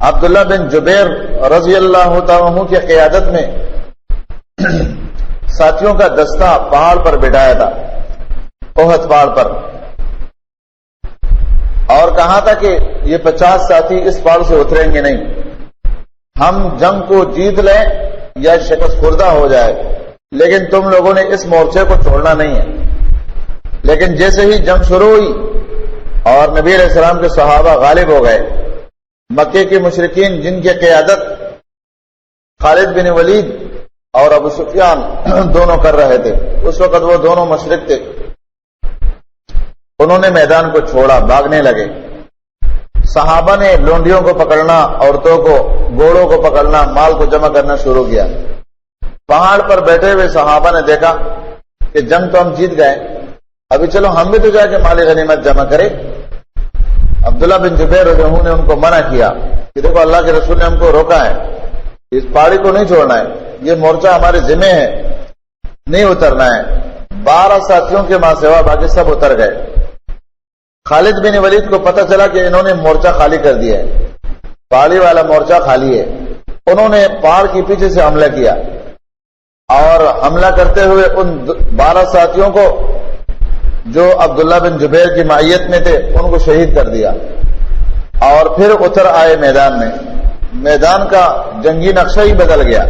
عبداللہ بن جبیر رضی اللہ تعالیٰ عنہ کی قیادت میں ساتھیوں کا دستہ پہاڑ پر بٹھایا تھا، احد پہاڑ پر، اور کہا تھا کہ یہ 50 ساتھی اس پہاڑ سے اتریں گے نہیں، ہم جنگ کو جیت لیں یا شکست خوردہ ہو جائے، لیکن تم لوگوں نے اس مورچے کو چھوڑنا نہیں ہے. لیکن جیسے ہی جنگ شروع ہوئی اور نبی علیہ السلام کے صحابہ غالب ہو گئے، مکے کے مشرکین جن کی قیادت خالد بن ولید اور ابو سفیان دونوں کر رہے تھے، اس وقت وہ دونوں مشرک تھے، انہوں نے میدان کو چھوڑا، بھاگنے لگے. صحابہ نے لونڈیوں کو پکڑنا، عورتوں کو، گھوڑوں کو پکڑنا، مال کو جمع کرنا شروع کیا. پہاڑ پر بیٹھے ہوئے صحابہ نے دیکھا کہ جنگ تو ہم جیت گئے، ابھی چلو ہم بھی تو جا کے مال غنیمت جمع کرے. عبداللہ بن جبیر رضی اللہ عنہ نے ان کو منع کیا کہ دیکھو اللہ کے رسول نے ہم کو روکا ہے، اس پہاڑی کو نہیں چھوڑنا ہے، یہ مورچہ ہمارے ذمہ ہے، نہیں اترنا ہے. 12 ساتھیوں کے ماں سوا باقی سب اتر گئے. خالد بن ولید کو پتہ چلا کہ انہوں نے مورچہ خالی کر دیا ہے، پہاڑی والا مورچہ خالی ہے. انہوں نے پہاڑ کے پیچھے سے حملہ کیا اور حملہ کرتے ہوئے ان 12 ساتھیوں کو جو عبداللہ بن جبیر کی معیت میں تھے ان کو شہید کر دیا. اور پھر اتر آئے میدان میں. میدان کا جنگی نقشہ ہی بدل گیا،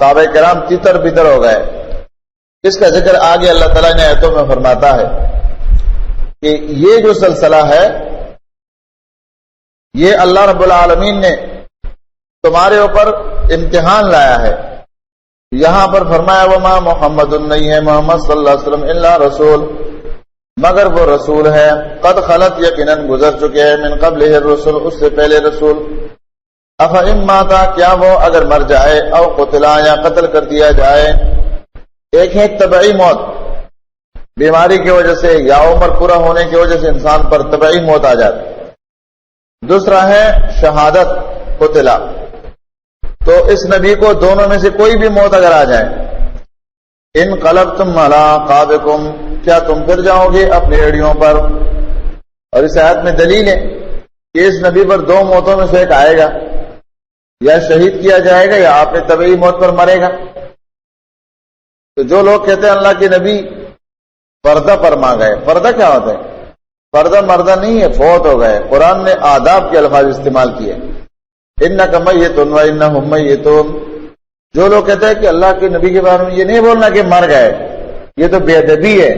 صحابہ کرام تیتر بیتر ہو گئے. اس کا ذکر آگے اللہ تعالیٰ نے آیتوں میں فرماتا ہے کہ یہ جو سلسلہ ہے یہ اللہ رب العالمین نے تمہارے اوپر امتحان لایا ہے. یہاں پر فرمایا وما محمد، نہیں ہے محمد صلی اللہ علیہ وسلم الا رسول، مگر وہ رسول ہے، قد خلت، یقیناً گزر چکے ہیں، من قبلہ الرسل، اس سے پہلے رسول. افئن ماتا، کیا وہ اگر مر جائے، او قتلا، یا قتل کر دیا جائے. ایک ہے طبعی موت، بیماری کی وجہ سے یا عمر پورا ہونے کی وجہ سے انسان پر طبعی موت آ جاتی. دوسرا ہے شہادت، قتلا. تو اس نبی کو دونوں میں سے کوئی بھی موت اگر آ جائے، انقلبتم علی اعقابکم، کیا تم پھر جاؤ گے اپنی ایڑیوں پر. اور اس آیت میں دلیل ہے کہ اس نبی پر 2 موتوں میں سے ایک آئے گا، یا شہید کیا جائے گا یا آپ نے طبعی موت پر مرے گا. تو جو لوگ کہتے ہیں اللہ کے نبی پردہ پر ماں گئے، پردہ کیا ہوتا ہے؟ پردہ مردہ نہیں ہے، فوت ہو گئے. قرآن نے آداب کے الفاظ استعمال کیے، انک میت و انہم میتون. جو لوگ کہتے ہیں کہ اللہ کے نبی کے بارے میں یہ نہیں بولنا کہ مر گئے، یہ تو بے ادبی ہے.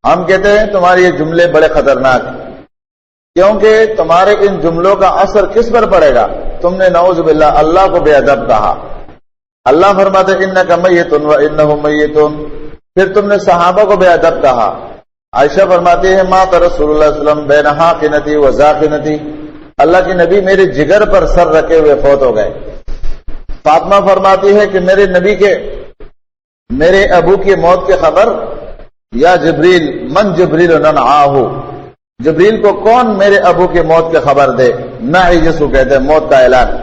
ہم کہتے ہیں تمہارے یہ جملے بڑے خطرناک ہیں، کیونکہ تمہارے ان جملوں کا اثر کس پر پڑے گا؟ تم نے نعوذ باللہ اللہ کو بے ادب کہا. اللہ فرماتے انک میت و انہم میتون. پھر تم نے صحابہ کو بے ادب کہا. عائشہ فرماتی ہے مات رسول اللہ صلی اللہ علیہ وسلم بین حاقنتی و ذاقنتی، اللہ کے نبی میرے جگر پر سر رکھے ہوئے فوت ہو گئے. فاطمہ فرماتی ہے کہ میرے نبی کے میرے ابو کی موت کی خبر یا جبریل، من جبریل ننعاہ، جبریل کو کون میرے ابو کی موت کی خبر دے. نہ جس کو کہتے ہیں موت کا اعلان،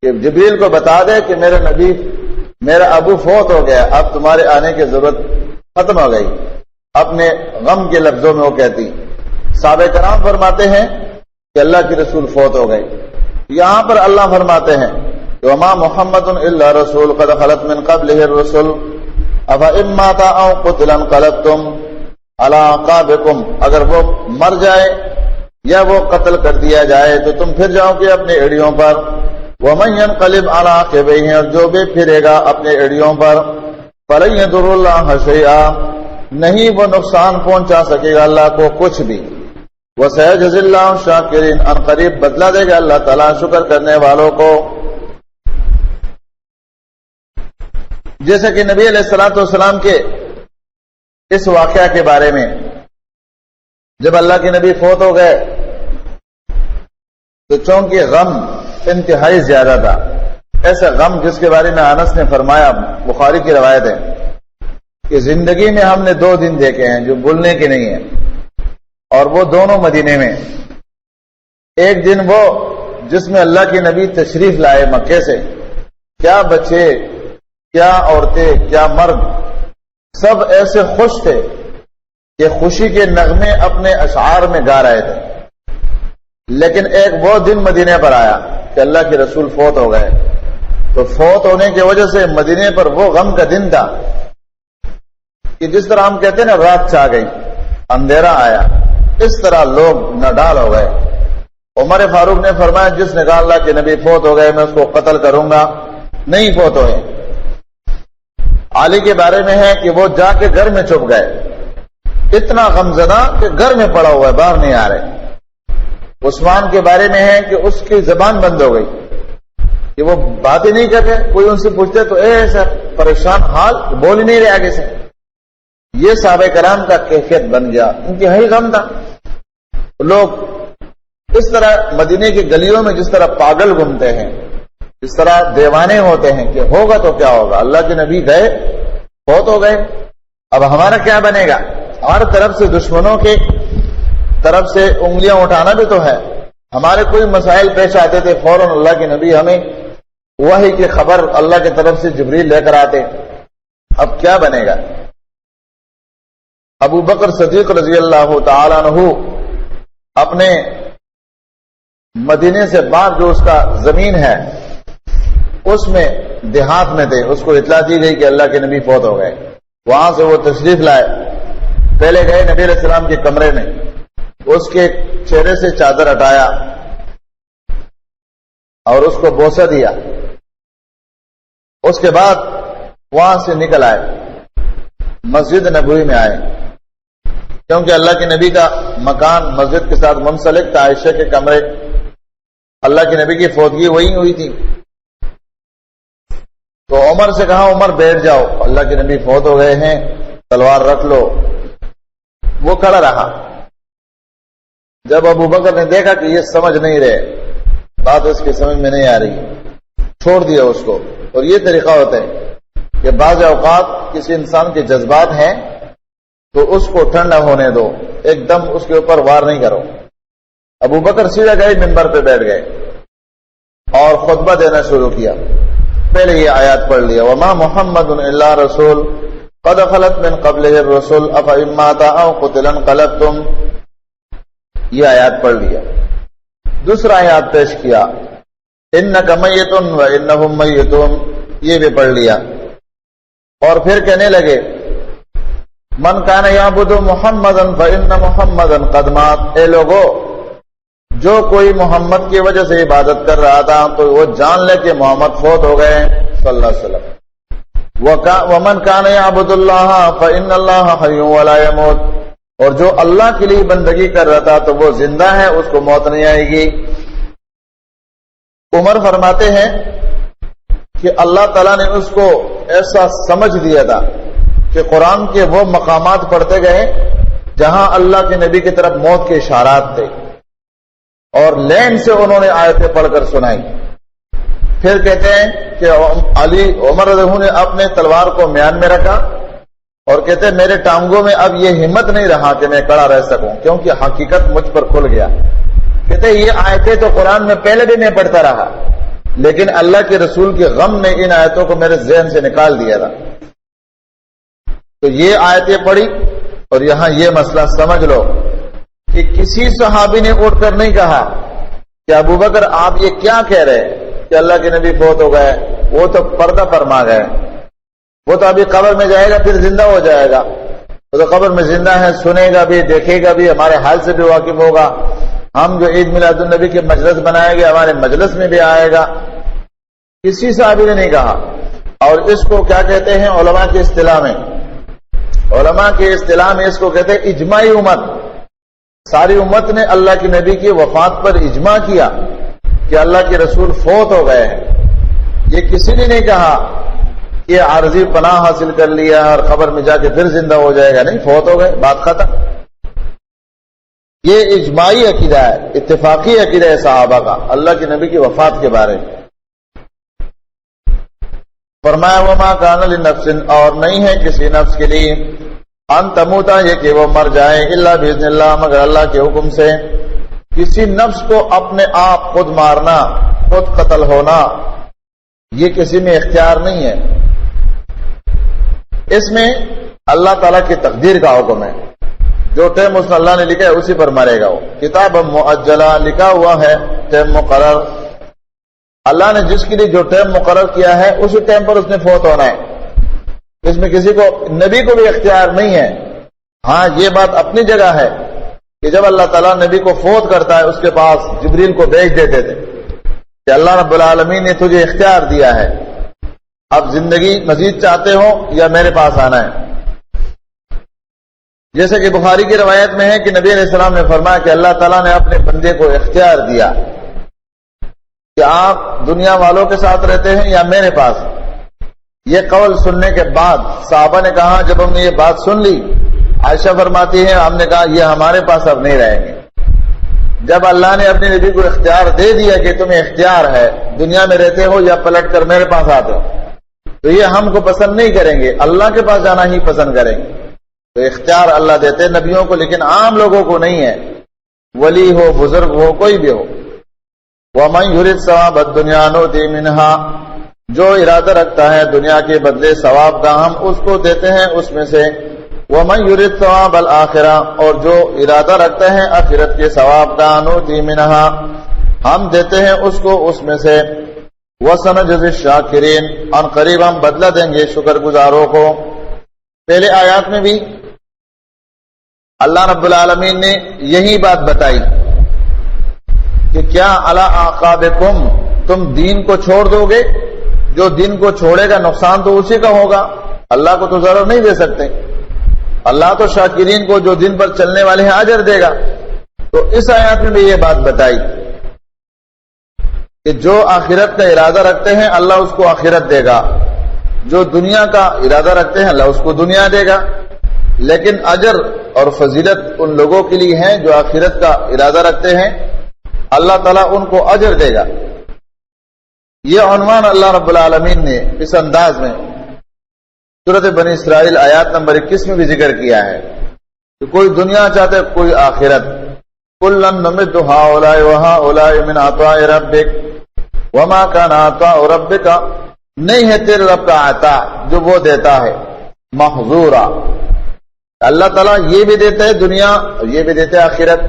کہ جبریل کو بتا دے کہ میرے نبی میرا ابو فوت ہو گیا، اب تمہارے آنے کی ضرورت ختم ہو گئی. اپنے غم کے لفظوں میں وہ کہتی. صحابہ کرام فرماتے ہیں کہ اللہ کے رسول فوت ہو گئے. یہاں پر اللہ فرماتے ہیں کہ وما محمد الا رسول قد خلت من قبلہ الرسل افئن مات او قتل انقلبتم علی اعقابکم. اگر وہ مر جائے یا وہ قتل کر دیا جائے تو تم پھر جاؤ گے اپنے ایڑیوں پر. ومن ينقلب على عقبیہ، اور جو بھی پھرے گا اپنے ایڑیوں پر، فلن يضر اللہ شیئا، نہیں وہ نقصان پہنچا سکے گا اللہ کو کچھ بھی. وَسَيَجْزِي اللَّهُ الشَّاكِرِينَ، ان قریب بدلا دے گا اللہ تعالیٰ شکر کرنے والوں کو. جیسے کہ نبی علیہ الصلوۃ والسلام کے اس واقعہ کے بارے میں، جب اللہ کے نبی فوت ہو گئے تو چونکہ غم انتہائی زیادہ تھا. ایسا غم جس کے بارے میں انس نے فرمایا، بخاری کی روایت ہے کہ زندگی میں ہم نے 2 دن دیکھے ہیں جو بھولنے کے نہیں ہیں، اور وہ دونوں مدینے میں. ایک دن وہ جس میں اللہ کے نبی تشریف لائے مکے سے، کیا بچے، کیا عورتیں، کیا مرد، سب ایسے خوش تھے کہ خوشی کے نغمے اپنے اشعار میں گا رہے تھے. لیکن ایک وہ دن مدینے پر آیا کہ اللہ کے رسول فوت ہو گئے. تو فوت ہونے کی وجہ سے مدینے پر وہ غم کا دن تھا کہ جس طرح ہم کہتے ہیں نا رات چھا گئی، اندھیرا آیا، اس طرح لوگ نڈال ہو گئے. عمر فاروق نے فرمایا جس نے کہا اللہ کے نبی فوت ہو گئے میں اس کو قتل کروں گا، نہیں فوت ہوئے. علی کے بارے میں ہے کہ وہ جا کے گھر میں چھپ گئے، اتنا غمزدہ کہ گھر میں پڑا ہوا ہے، باہر نہیں آ رہے. عثمان کے بارے میں ہے کہ اس کی زبان بند ہو گئی کہ وہ بات ہی نہیں کرتے، کوئی ان سے پوچھتے تو ایسا پریشان حال، بول ہی نہیں رہے آگے سے. یہ صحابہ کرام کا کیفیت بن گیا، انتہائی غم تھا. لوگ اس طرح مدینے کی گلیوں میں جس طرح پاگل گھومتے ہیں، جس طرح دیوانے ہوتے ہیں کہ ہوگا تو کیا ہوگا، اللہ کے نبی گئے فوت ہو گئے، اب ہمارا کیا بنے گا. ہماری طرف سے دشمنوں کے طرف سے انگلیاں اٹھانا بھی تو ہے. ہمارے کوئی مسائل پیش آتے تھے فوراً اللہ کے نبی ہمیں وحی کی خبر اللہ کی طرف سے جبریل لے کر آتے. اب کیا بنے گا. ابو بکر صدیق رضی اللہ تعالیٰ عنہ اپنے مدینے سے باہر جو اس کا زمین ہے اس میں دیہات میں تھے، اس کو اطلاع دی گئی کہ اللہ کے نبی فوت ہو گئے. وہاں سے وہ تشریف لائے. پہلے گئے نبی علیہ السلام کے کمرے میں، اس کے چہرے سے چادر ہٹایا اور اس کو بوسہ دیا. اس کے بعد وہاں سے نکل آئے، مسجد نبوی میں آئے، کیونکہ اللہ کے نبی کا مکان مسجد کے ساتھ منسلک تھا. عائشہ کے کمرے، اللہ کے نبی کی فوتگی وہی ہوئی تھی. تو عمر سے کہا عمر بیٹھ جاؤ، اللہ کے نبی فوت ہو گئے ہیں، تلوار رکھ لو. وہ کھڑا رہا. جب ابو بکر نے دیکھا کہ یہ سمجھ نہیں رہے، بات اس کی سمجھ میں نہیں آ رہی، چھوڑ دیا اس کو. اور یہ طریقہ ہوتا ہے کہ بعض اوقات کسی انسان کے جذبات ہیں تو اس کو ٹھنڈا ہونے دو، ایک دم اس کے اوپر وار نہیں کرو. ابو بکر سیدھا گئے، منبر پہ بیٹھ گئے اور خطبہ دینا شروع کیا. پہلے یہ آیات پڑھ لیا، وما محمد الا رسول قد خلت من قبله الرسل افإن مات او قتل انقلبتم. یہ آیات پڑھ لیا. دوسرا آیات پیش کیا، انک میت وانہم میتون، یہ بھی پڑھ لیا. اور پھر کہنے لگے من کان یعبد محمدا فإن محمدا قد مات. اے لوگو، جو کوئی محمد کی وجہ سے عبادت کر رہا تھا تو وہ جان لے کہ محمد فوت ہو گئے صلی اللہ علیہ وسلم. ومن کان یعبد اللہ فإن اللہ حی ولا یموت. اور جو اللہ کے لیے بندگی کر رہا تھا تو وہ زندہ ہے، اس کو موت نہیں آئے گی. عمر فرماتے ہیں کہ اللہ تعالیٰ نے اس کو ایسا سمجھ دیا تھا کہ قرآن کے وہ مقامات پڑھتے گئے جہاں اللہ کے نبی کی طرف موت کے اشارات تھے، اور لین سے انہوں نے آیتیں پڑھ کر سنائی. پھر کہتے ہیں کہ عمر رضی اللہ عنہ نے اپنے تلوار کو میان میں رکھا اور کہتے ہیں میرے ٹانگوں میں اب یہ ہمت نہیں رہا کہ میں کھڑا رہ سکوں، کیونکہ حقیقت مجھ پر کھل گیا. کہتے ہیں یہ آیتیں تو قرآن میں پہلے بھی میں پڑھتا رہا، لیکن اللہ کے رسول کے غم نے ان آیتوں کو میرے ذہن سے نکال دیا تھا. تو یہ آیتیں پڑھی اور یہاں یہ مسئلہ سمجھ لو کہ کسی صحابی نے اٹھ کر نہیں کہا کہ ابو بکر آپ یہ کیا کہہ رہے کہ اللہ کے نبی فوت ہو گئے، وہ تو پردہ فرما گئے، وہ تو ابھی قبر میں جائے گا پھر زندہ ہو جائے گا، وہ تو قبر میں زندہ ہے، سنے گا بھی، دیکھے گا بھی، ہمارے حال سے بھی واقف ہوگا. ہم جو عید میلاد النبی کے مجلس بنائیں گے ہمارے مجلس میں بھی آئے گا. کسی صحابی نے نہیں کہا. اور اس کو کیا کہتے ہیں علماء کی اصطلاح میں؟ علماء کی اصطلاح میں اس کو کہتے ہیں اجماعی امت. ساری امت نے اللہ کے نبی کی وفات پر اجماع کیا کہ اللہ کے رسول فوت ہو گئے ہیں. یہ کسی نے نہیں کہا کہ عارضی پناہ حاصل کر لیا اور قبر میں جا کے پھر زندہ ہو جائے گا. نہیں، فوت ہو گئے، بات ختم. یہ اجماعی عقیدہ ہے، اتفاقی عقیدہ ہے صحابہ کا اللہ کے نبی کی وفات کے بارے میں. فرمایا وما کان لنفس، اور نہیں ہے کسی نفس کے لیے، ان تموتا، یہ کہ وہ مر جائے، الا باذن اللہ، مگر اللہ کے حکم سے. کسی نفس کو اپنے آپ خود مارنا، خود قتل ہونا، یہ کسی میں اختیار نہیں ہے. اس میں اللہ تعالیٰ کی تقدیر کا حکم ہے. جو ٹائم اس نے اللہ نے لکھا ہے اسی پر مرے گا. وہ کتاب مؤجلہ، لکھا ہوا ہے ٹائم مقرر. اللہ نے جس کے لیے جو ٹائم مقرر کیا ہے اسی ٹائم پر اس نے فوت ہونا ہے. اس میں کسی کو، نبی کو بھی اختیار نہیں ہے. ہاں یہ بات اپنی جگہ ہے کہ جب اللہ تعالیٰ نبی کو فوت کرتا ہے اس کے پاس جبریل کو بھیج دیتے تھے کہ اللہ رب العالمین نے تجھے اختیار دیا ہے، اب زندگی مزید چاہتے ہو یا میرے پاس آنا ہے. جیسے کہ بخاری کی روایت میں ہے کہ نبی علیہ السلام نے فرمایا کہ اللہ تعالیٰ نے اپنے بندے کو اختیار دیا کہ آپ دنیا والوں کے ساتھ رہتے ہیں یا میرے پاس. یہ قول سننے کے بعد صحابہ نے کہا، جب ہم نے یہ بات سن لی، عائشہ فرماتی ہے ہم نے کہا یہ ہمارے پاس اب نہیں رہیں گے. جب اللہ نے اپنے نبی کو اختیار دے دیا کہ تمہیں اختیار ہے دنیا میں رہتے ہو یا پلٹ کر میرے پاس آتے ہو، تو یہ ہم کو پسند نہیں کریں گے، اللہ کے پاس جانا ہی پسند کریں گے. تو اختیار اللہ دیتے نبیوں کو، لیکن عام لوگوں کو نہیں ہے، ولی ہو، بزرگ ہو، کوئی بھی ہو. وَمَنْ يُرِدْ ثَوَابَ الدُّنْيَا نُؤْتِهِ مِنْهَا، جو ارادہ رکھتا ہے دنیا کے بدلے ثواب کا ہم اس کو دیتے ہیں اس میں سے. وَمَن يُرِدْ ثَوَابَ الْآخِرَةِ اور جو ارادہ رکھتے ہیں آخرت کے ثواب کا نُؤْتِهِ مِنْهَا ہم دیتے ہیں اس کو اس میں سے وَسَنَجْزِي الشَّاكِرِينَ ان قریب ہم بدلہ دیں گے شکر گزاروں کو. پہلے آیات میں بھی اللہ رب العالمین نے یہی بات بتائی کہ کیا علی اعقابکم تم دین کو چھوڑ دو گے؟ جو دین کو چھوڑے گا نقصان تو اسی کا ہوگا. اللہ کو تو ضرر نہیں دے سکتے. اللہ تو شاکرین کو جو دین پر چلنے والے ہیں اجر دے گا. تو اس آیات میں بھی یہ بات بتائی کہ جو آخرت کا ارادہ رکھتے ہیں اللہ اس کو آخرت دے گا، جو دنیا کا ارادہ رکھتے ہیں اللہ اس کو دنیا دے گا. لیکن اجر اور فضیلت ان لوگوں کے لیے ہیں جو آخرت کا ارادہ رکھتے ہیں، اللہ تعالیٰ ان کو اجر دے گا. یہ عنوان اللہ رب العالمین نے اس انداز میں سورۃ بنی اسرائیل آیات نمبر 21 میں بھی ذکر کیا ہے کہ کوئی دنیا چاہتے کوئی آخرت. کُلًّا نُمِدُّ هَٰؤُلَاءِ وَهَٰؤُلَاءِ مِنْ عَطَاءِ رَبِّكَ وَمَا كَانَ عَطَاءُ رَبِّكَ نہیں ہے تیرے رب کا عطا جو وہ دیتا ہے محظورا. اللہ تعالیٰ یہ بھی دیتا ہے دنیا اور یہ بھی دیتے آخرت،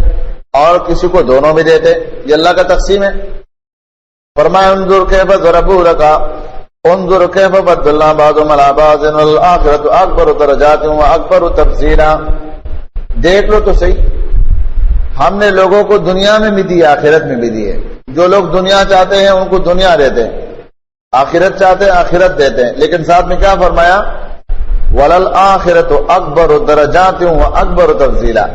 اور کسی کو دونوں بھی دیتے. یہ اللہ کا تقسیم ہے. فرمایا انظر کیف ضربوا لك انظر کیف بدلنا بعضهم على بعض والآخرة اکبر درجات واکبر تفضیلا. دیکھ لو تو صحیح، ہم نے لوگوں کو دنیا میں بھی دی آخرت میں بھی دی ہے. جو لوگ دنیا چاہتے ہیں ان کو دنیا دیتے ہیں، آخرت چاہتے ہیں آخرت دیتے ہیں. لیکن ساتھ میں کیا فرمایا؟ وَلَلْآخِرَةُ أَكْبَرُ دَرَجَاتٍ وَأَكْبَرُ تَفْضِيلًا.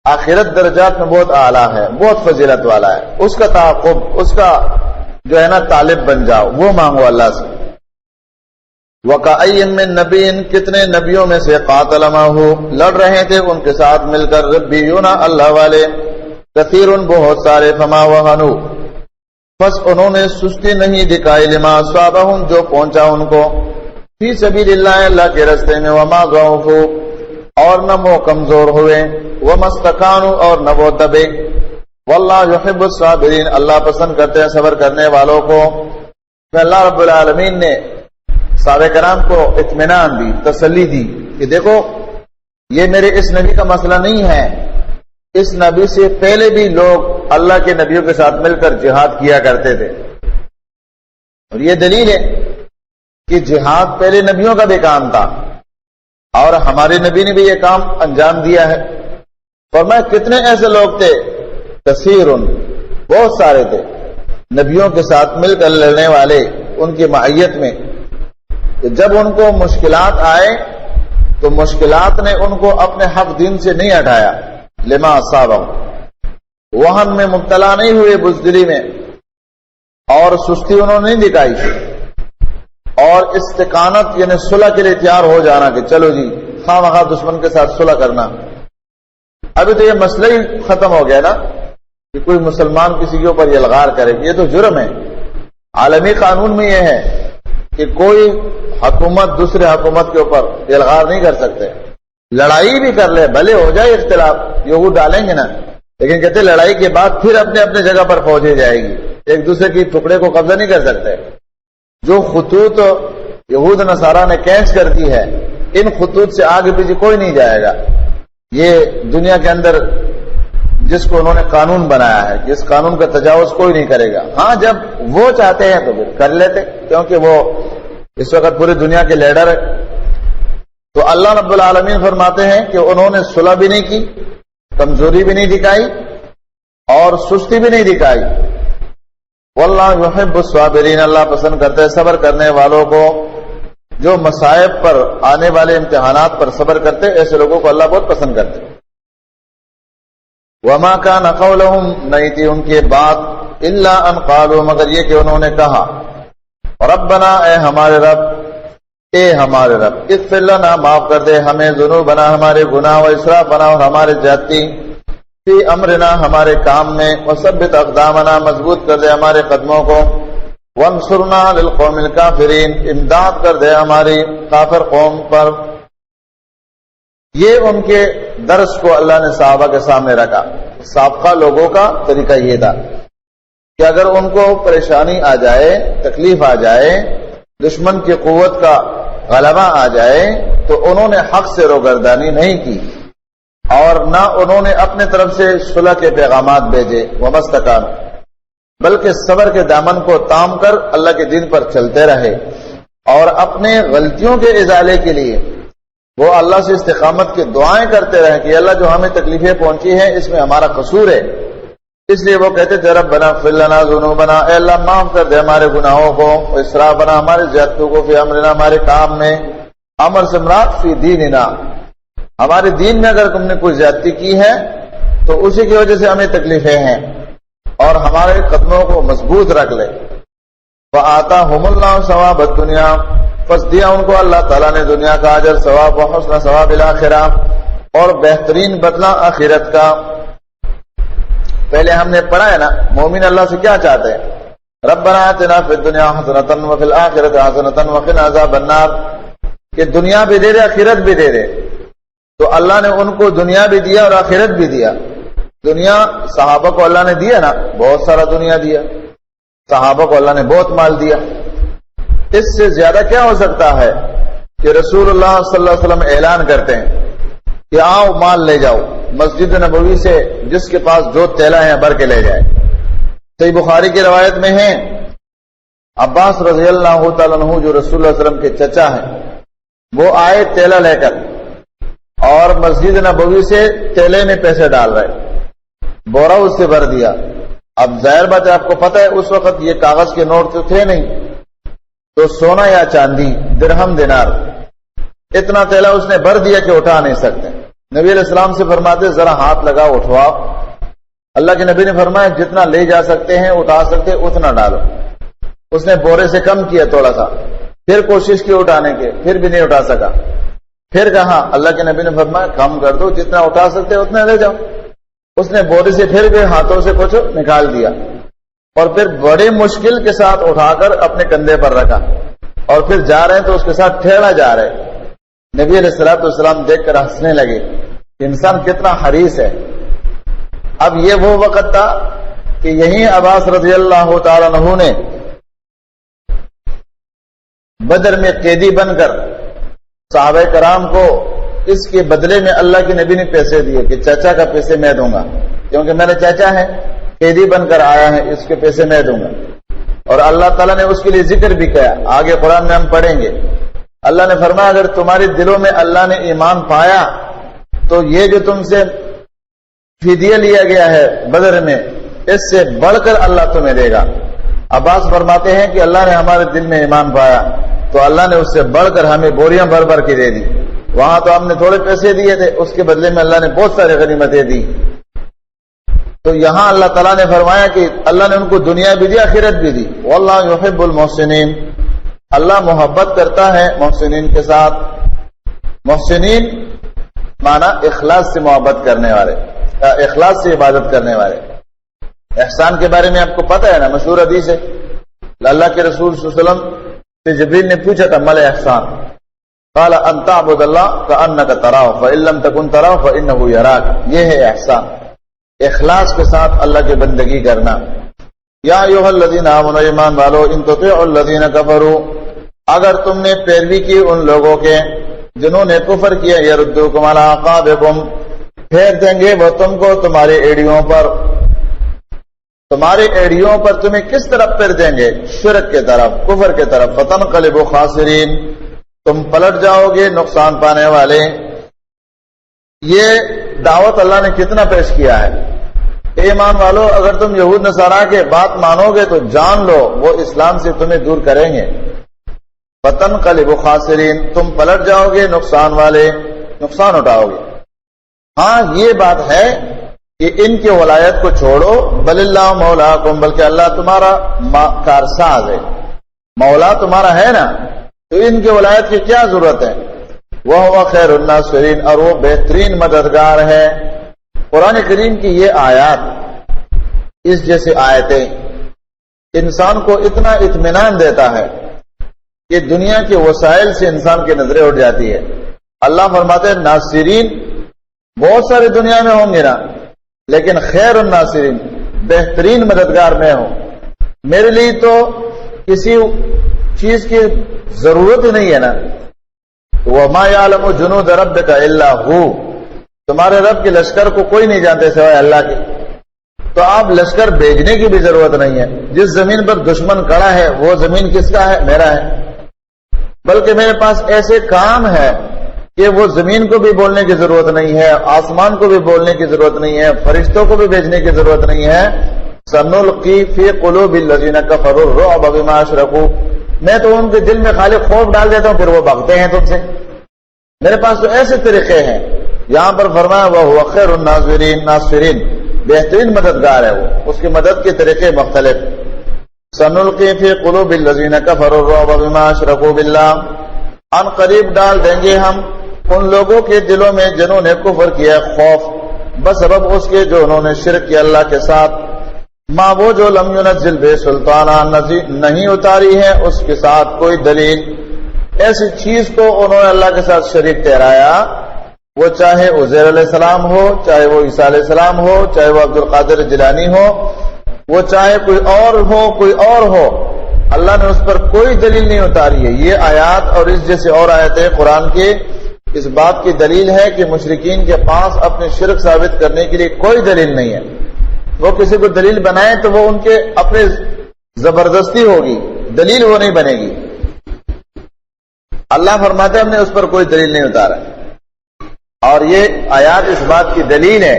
آخرت درجات میں بہت اعلیٰ ہے، بہت فضیلت والا ہے. اس کا تعاقب، اس کا جو ہے نا طالب بن جاؤ، وہ مانگو اللہ سے. وَكَأَيٍّ مِّن نَبِيٍّ کتنے نبیوں میں سے قاتل معه لڑ رہے تھے ان کے ساتھ مل کر ربیون اللہ والے کثیر بہت سارے فما وهنوا بس انہوں نے سستی نہیں دکھائی لما اصابہم جو پہنچا ان کو فی سبیل اللہ اللہ کے راستے میں وما ضعفوا اور نہ وہ کمزور ہوئے وما استکانوا اور نہ وہ دبے. واللہ یحب الصابرین اللہ پسند کرتے ہیں صبر کرنے والوں کو. اللہ رب العالمین نے صحابہ کرام کو اطمینان دی، تسلی دی کہ دیکھو یہ میرے اس نبی کا مسئلہ نہیں ہے. اس نبی سے پہلے بھی لوگ اللہ کے نبیوں کے ساتھ مل کر جہاد کیا کرتے تھے، اور یہ دلیل ہے کہ جہاد پہلے نبیوں کا بھی کام تھا اور ہمارے نبی نے بھی یہ کام انجام دیا ہے. فرمایا کتنے ایسے لوگ تھے کثیر بہت سارے تھے نبیوں کے ساتھ مل کر لڑنے والے ان کی معیت میں. جب ان کو مشکلات آئے تو مشکلات نے ان کو اپنے حق دین سے نہیں ہٹایا. لما اصابہم وہن میں مبتلا نہیں ہوئے، بزدلی میں، اور سستی انہوں نے نہیں دکھائی، اور استقامت یعنی صلح کے لیے تیار ہو جانا کہ چلو جی خواہ مخواہ دشمن کے ساتھ صلح کرنا. ابھی تو یہ مسئلہ ہی ختم ہو گیا نا کہ کوئی مسلمان کسی کے اوپر یلغار کرے، یہ تو جرم ہے. عالمی قانون میں یہ ہے کہ کوئی حکومت دوسرے حکومت کے اوپر یلغار نہیں کر سکتے. لڑائی بھی کر لے بھلے ہو جائے اختلاف، یہود ڈالیں گے نا، لیکن کہتے لڑائی کے بعد پھر اپنے اپنے جگہ پر پہنچی جائے گی، ایک دوسرے کی ٹکڑے کو قبضہ نہیں کر سکتے. جو خطوط یہود نصارہ نے کینچ کر دی ہے ان خطوط سے آگے پیچھے کوئی نہیں جائے گا. یہ دنیا کے اندر جس کو انہوں نے قانون بنایا ہے کہ اس قانون کا تجاوز کوئی نہیں کرے گا. ہاں جب وہ چاہتے ہیں تو پھر کر لیتے، کیونکہ وہ اس وقت پوری دنیا کے لیڈر ہے. تو اللہ رب العالمین فرماتے ہیں کہ انہوں نے صلح بھی نہیں کی، کمزوری بھی نہیں دکھائی اور سستی بھی نہیں دکھائی. واللہ یحب الصابرین اللہ پسند کرتے ہیں صبر کرنے والوں کو. جو مصائب پر آنے والے امتحانات پر صبر کرتے ایسے لوگوں کو اللہ بہت پسند کرتے. وما کان قولهم نہیں تھی ان کی بات الا ان قالوا مگر یہ کہ انہوں نے کہا ربنا اے ہمارے رب اغفر لنا معاف کر دے ہمیں ذنوبنا ہمارے گناہ و اسرافنا اور ہمارے زیادتی فی امرنا ہمارے کام میں وثبت اقدامنا مضبوط کر دے ہمارے قدموں کو وانصرنا للقوم الکافرین امداد کر دے ہماری کافر قوم پر. یہ ان کے درس کو اللہ نے صحابہ کے سامنے رکھا. سابقہ لوگوں کا طریقہ یہ تھا کہ اگر ان کو پریشانی آ جائے، تکلیف آ جائے، دشمن کی قوت کا غلبہ آ جائے تو انہوں نے حق سے روگردانی نہیں کی اور نہ انہوں نے اپنے طرف سے صلح کے پیغامات بھیجے، ومستقام، بلکہ صبر کے دامن کو تام کر اللہ کے دین پر چلتے رہے اور اپنے غلطیوں کے ازالے کے لیے وہ اللہ سے استقامت کی دعائیں کرتے رہے کہ اللہ جو ہمیں تکلیفیں پہنچی ہیں اس میں ہمارا قصور ہے، اس لیے وہ کہتے تھے ربنا اغفر لنا ذنوبنا، اے اللہ معاف کر دے ہمارے گناہوں کو، اسرافنا ہمارے زیادتیوں کو، فی امرنا ہمارے کام میں، امر سے مراد فی دیننا، ہمارے دین میں اگر تم نے کوئی زیادتی کی ہے تو اسی کی وجہ سے ہمیں تکلیفیں ہیں، اور ہمارے قدموں کو مضبوط رکھ لے۔ فآتاہم اللہ ثواب الدنیا، پس دیا ان کو اللہ تعالیٰ نے دنیا کا اجر، ثواب و حسن ثواب الاخرہ، اور بہترین بدلہ آخرت کا۔ پہلے ہم نے پڑھا ہے نا مومن اللہ سے کیا چاہتے ہیں، ربنا آتنا فی الدنیا حسنۃ وفی الآخرۃ حسنۃ وقنا عذاب النار، کہ دنیا بھی دے دے آخرت بھی دے دے، تو اللہ نے ان کو دنیا بھی دیا اور آخرت بھی دیا۔ دنیا صحابہ کو اللہ نے دیا نا، بہت سارا دنیا دیا، صحابہ کو اللہ نے بہت مال دیا، اس سے زیادہ کیا ہو سکتا ہے کہ رسول اللہ صلی اللہ علیہ وسلم اعلان کرتے ہیں کہ آؤ مال لے جاؤ، مسجد نبوی سے جس کے پاس جو تیلا ہے بھر کے لے جائے۔ صحیح بخاری کی روایت میں ہے عباس رضی اللہ تعالیٰ عنہ جو رسول اللہ علیہ وسلم کے چچا ہیں، وہ آئے تیلا لے کر اور مسجد نبوی سے تیلے میں پیسے ڈال رہے، بورا اس سے بھر دیا۔ اب ظاہر بات ہے آپ کو پتہ ہے اس وقت یہ کاغذ کے نوٹ تو تھے نہیں، تو سونا یا چاندی، درہم دینار، اتنا تیلا اس نے بھر دیا کہ اٹھا نہیں سکتے۔ نبی علیہ السلام سے فرماتے ذرا ہاتھ لگا اٹھواؤ، اللہ کے نبی نے فرمایا جتنا لے جا سکتے ہیں اٹھا سکتے اتنا ڈالو۔ اس نے بورے سے کم کیا تھوڑا سا، پھر کوشش کی اٹھانے کے، پھر بھی نہیں اٹھا سکا، پھر کہا اللہ کے نبی نے فرمایا کم کر دو، جتنا اٹھا سکتے اتنا لے جاؤ۔ اس نے بورے سے پھر بھی ہاتھوں سے کچھ نکال دیا اور پھر بڑی مشکل کے ساتھ اٹھا کر اپنے کندھے پر رکھا، اور پھر جا رہے ہیں تو اس کے ساتھ ٹھہرا جا رہے۔ نبی علیہ الصلوۃ والسلام دیکھ کر ہنسنے لگے کہ انسان کتنا حریص ہے۔ اب یہ وہ وقت تھا کہ یہیں عباس رضی اللہ تعالی عنہ نے بدر میں قیدی بن کر صحابہ کرام کو اس کے بدلے میں اللہ کے نبی نے پیسے دیے کہ چچا کا پیسے میں دوں گا، کیونکہ میرا چچا ہے قیدی بن کر آیا ہے، اس کے پیسے میں دوں گا۔ اور اللہ تعالیٰ نے اس کے لیے ذکر بھی کیا، آگے قرآن میں ہم پڑھیں گے۔ اللہ نے فرمایا اگر تمہارے دلوں میں اللہ نے ایمان پایا تو یہ جو تم سے فدیہ لیا گیا ہے بدر میں، اس سے بڑھ کر اللہ تمہیں دے گا۔ عباس فرماتے ہیں کہ اللہ نے ہمارے دل میں ایمان پایا تو اللہ نے اس سے بڑھ کر ہمیں بوریاں بھر بھر کے دے دی۔ وہاں تو ہم نے تھوڑے پیسے دیے تھے، اس کے بدلے میں اللہ نے بہت سارے غنیمتیں دی۔ تو یہاں اللہ تعالیٰ نے فرمایا کہ اللہ نے ان کو دنیا بھی دی آخرت بھی دی۔ واللہ یحب المحسنین، اللہ محبت کرتا ہے محسنین کے ساتھ۔ محسنین معنی اخلاص سے محبت کرنے والے، اخلاص سے عبادت کرنے والے۔ احسان کے بارے میں آپ کو پتہ ہے نا، مشہور حدیث ہے، اللہ کے رسول صلی اللہ علیہ وسلم سے جبریل نے پوچھا تھا مل احسان، قال ان تعبد اللہ کانک تراہ فان لم تکن تراہ فانہ یراک، یہ ہے احسان، اخلاص کے ساتھ اللہ کی بندگی کرنا۔ یا ایھا الذین آمنوا، ایمان والو، ان تطیعوا الذین کفروا، اگر تم نے پیروی کی ان لوگوں کے جنہوں نے کفر کیا، یردوکم علی اعقابکم، پھیر دیں گے وہ تم کو تمہارے ایڑیوں پر، تمہارے ایڑیوں پر تمہیں کس طرف پھیر دیں گے؟ شرک کے طرف، کفر کے طرف، فتنقلبوا خاسرین، تم پلٹ جاؤ گے نقصان پانے والے۔ یہ دعوت اللہ نے کتنا پیش کیا ہے، ایمان والو اگر تم یہود نصارا کے بات مانو گے تو جان لو وہ اسلام سے تمہیں دور کریں گے۔ فتنقلبوا خاسرین، تم پلٹ جاؤ گے نقصان والے، نقصان اٹھاؤ گے۔ ہاں یہ بات ہے کہ ان کی ولایت کو چھوڑو، بل اللہ مولاکم، بلکہ اللہ تمہارا کارساز ہے، مولا تمہارا ہے نا، تو ان کی ولایت کی کیا ضرورت ہے؟ وہ خیر الناصرین، اور وہ بہترین مددگار ہے۔ قرآن کریم کی یہ آیات، اس جیسے آیتیں انسان کو اتنا اطمینان دیتا ہے کہ دنیا کے وسائل سے انسان کی نظریں اٹھ جاتی ہے۔ اللہ فرماتے ہیں ناصرین بہت سارے دنیا میں ہوں گے نا، لیکن خیر الناصرین، بہترین مددگار میں ہوں۔ میرے لیے تو کسی چیز کی ضرورت ہی نہیں ہے نا، وَمَا يَعْلَمُ جُنُودَ رَبِّكَ إِلَّا هُوَ، تمہارے رب کے لشکر کو کوئی نہیں جانتے سوائے اللہ کے، تو آپ لشکر بھیجنے کی بھی ضرورت نہیں ہے۔ جس زمین پر دشمن کھڑا ہے وہ زمین کس کا ہے؟ میرا ہے، بلکہ میرے پاس ایسے کام ہے کہ وہ زمین کو بھی بولنے کی ضرورت نہیں ہے، آسمان کو بھی بولنے کی ضرورت نہیں ہے، فرشتوں کو بھی بھیجنے کی ضرورت نہیں ہے۔ سَنُلْقِي فِي قُلُوبِ الَّذِينَ كَفَرُوا الرُّعْبَ بِمَا أَشْرَكُوا، میں تو ان کے دل میں خالی خوف ڈال دیتا ہوں، پھر وہ بھاگتے ہیں تم سے۔ میرے پاس تو ایسے طریقے ہیں۔ یہاں پر فرمایا وَهُوَ خَيْرُ النَّاصِرِينَ، بہترین مددگار ہے وہ، اس کی مدد کے طریقے مختلف۔ سَنُلْقِي فِي قُلُوبِ الَّذِينَ كَفَرُوا الرُّعْبَ بِمَا أَشْرَكُوا بِاللَّهِ، ان قریب ڈال دیں گے ہم ان لوگوں کے دلوں میں جنہوں نے کفر کیا خوف، بسبب اس کے جو انہوں نے شرک کیا اللہ کے ساتھ۔ ما وہ جو لم ينزل بے سلطانہ، نہیں اتاری ہے اس کے ساتھ کوئی دلیل، ایسی چیز کو انہوں نے اللہ کے ساتھ شریک ٹھہرایا، وہ چاہے عزیر علیہ السلام ہو، چاہے وہ عیسیٰ علیہ السلام ہو، چاہے وہ عبد القادر جیلانی ہو، وہ چاہے کوئی اور ہو، اللہ نے اس پر کوئی دلیل نہیں اتاری ہے۔ یہ آیات اور اس جیسے اور آیتیں قرآن کی اس بات کی دلیل ہے کہ مشرکین کے پاس اپنے شرک ثابت کرنے کے لیے کوئی دلیل نہیں ہے۔ وہ کسی کو دلیل بنائے تو وہ ان کے اپنے زبردستی ہوگی، دلیل وہ نہیں بنے گی۔ اللہ فرماتے ہم نے اس پر کوئی دلیل نہیں اتارا، اور یہ آیات اس بات کی دلیل ہے